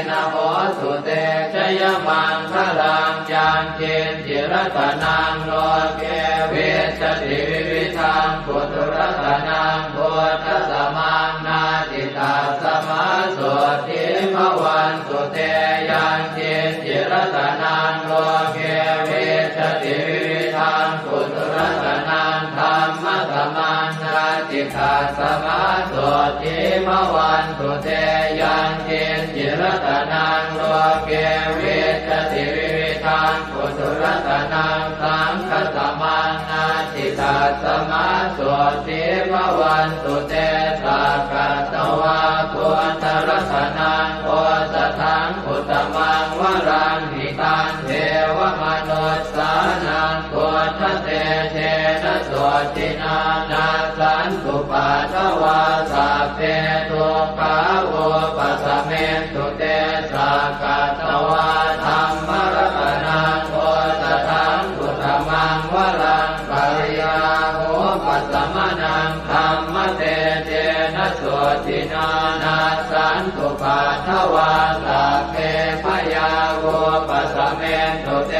นะโหตุเตชยมังคลังยังเจนจิรตนังโลเกเวชติวิวิธังปุถุรตนังพุทธสมังนาติตาสมาโสติภวันตุเตยังเจนจิรตนังโลเกเวชติวิวิธังปุถุรตนังธรรมสมังนาติตาสมาโสติภวันตุเตยังเจนจิรตนังโลเกเวชติวิวิธังปุถุรตนังสังฆสมังนาติตาสมาโสติภวันตุเตสักกะตวะพุทธรัตนังโอสถังอุตตมังวรังหิตังเทวมนุสสานังพุทธเตเชนะโสตินานาสันตุปัสสวะสัพเพทุกขาโอปัสสเมตุเตสักกะตวะธัมมรัตนังโอสถังอุตตมังวรังปริยาโหปัสสมนังธัมมเตเชนะโสตินานาสันตุปัสสวะสัพเพพยาโหปัสสเมตุเต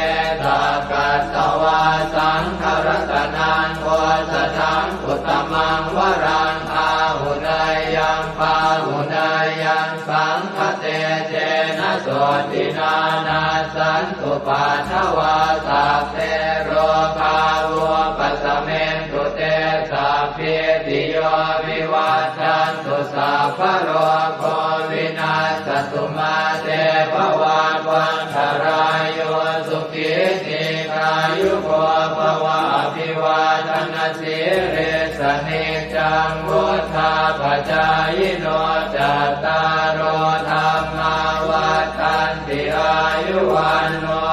สักกะตวะสังฆรัตนังโอสถังอุตตมังวรังอาหุนายยังปาหุนายยังสังฆเตเจนะโสตินานาสันตุปัสสวะสัพเพโรคาโวปัสสเมตุ เรสเนจังวุธาปจายโนจัตตารโอธรรมาวัฏันติอายุวันโน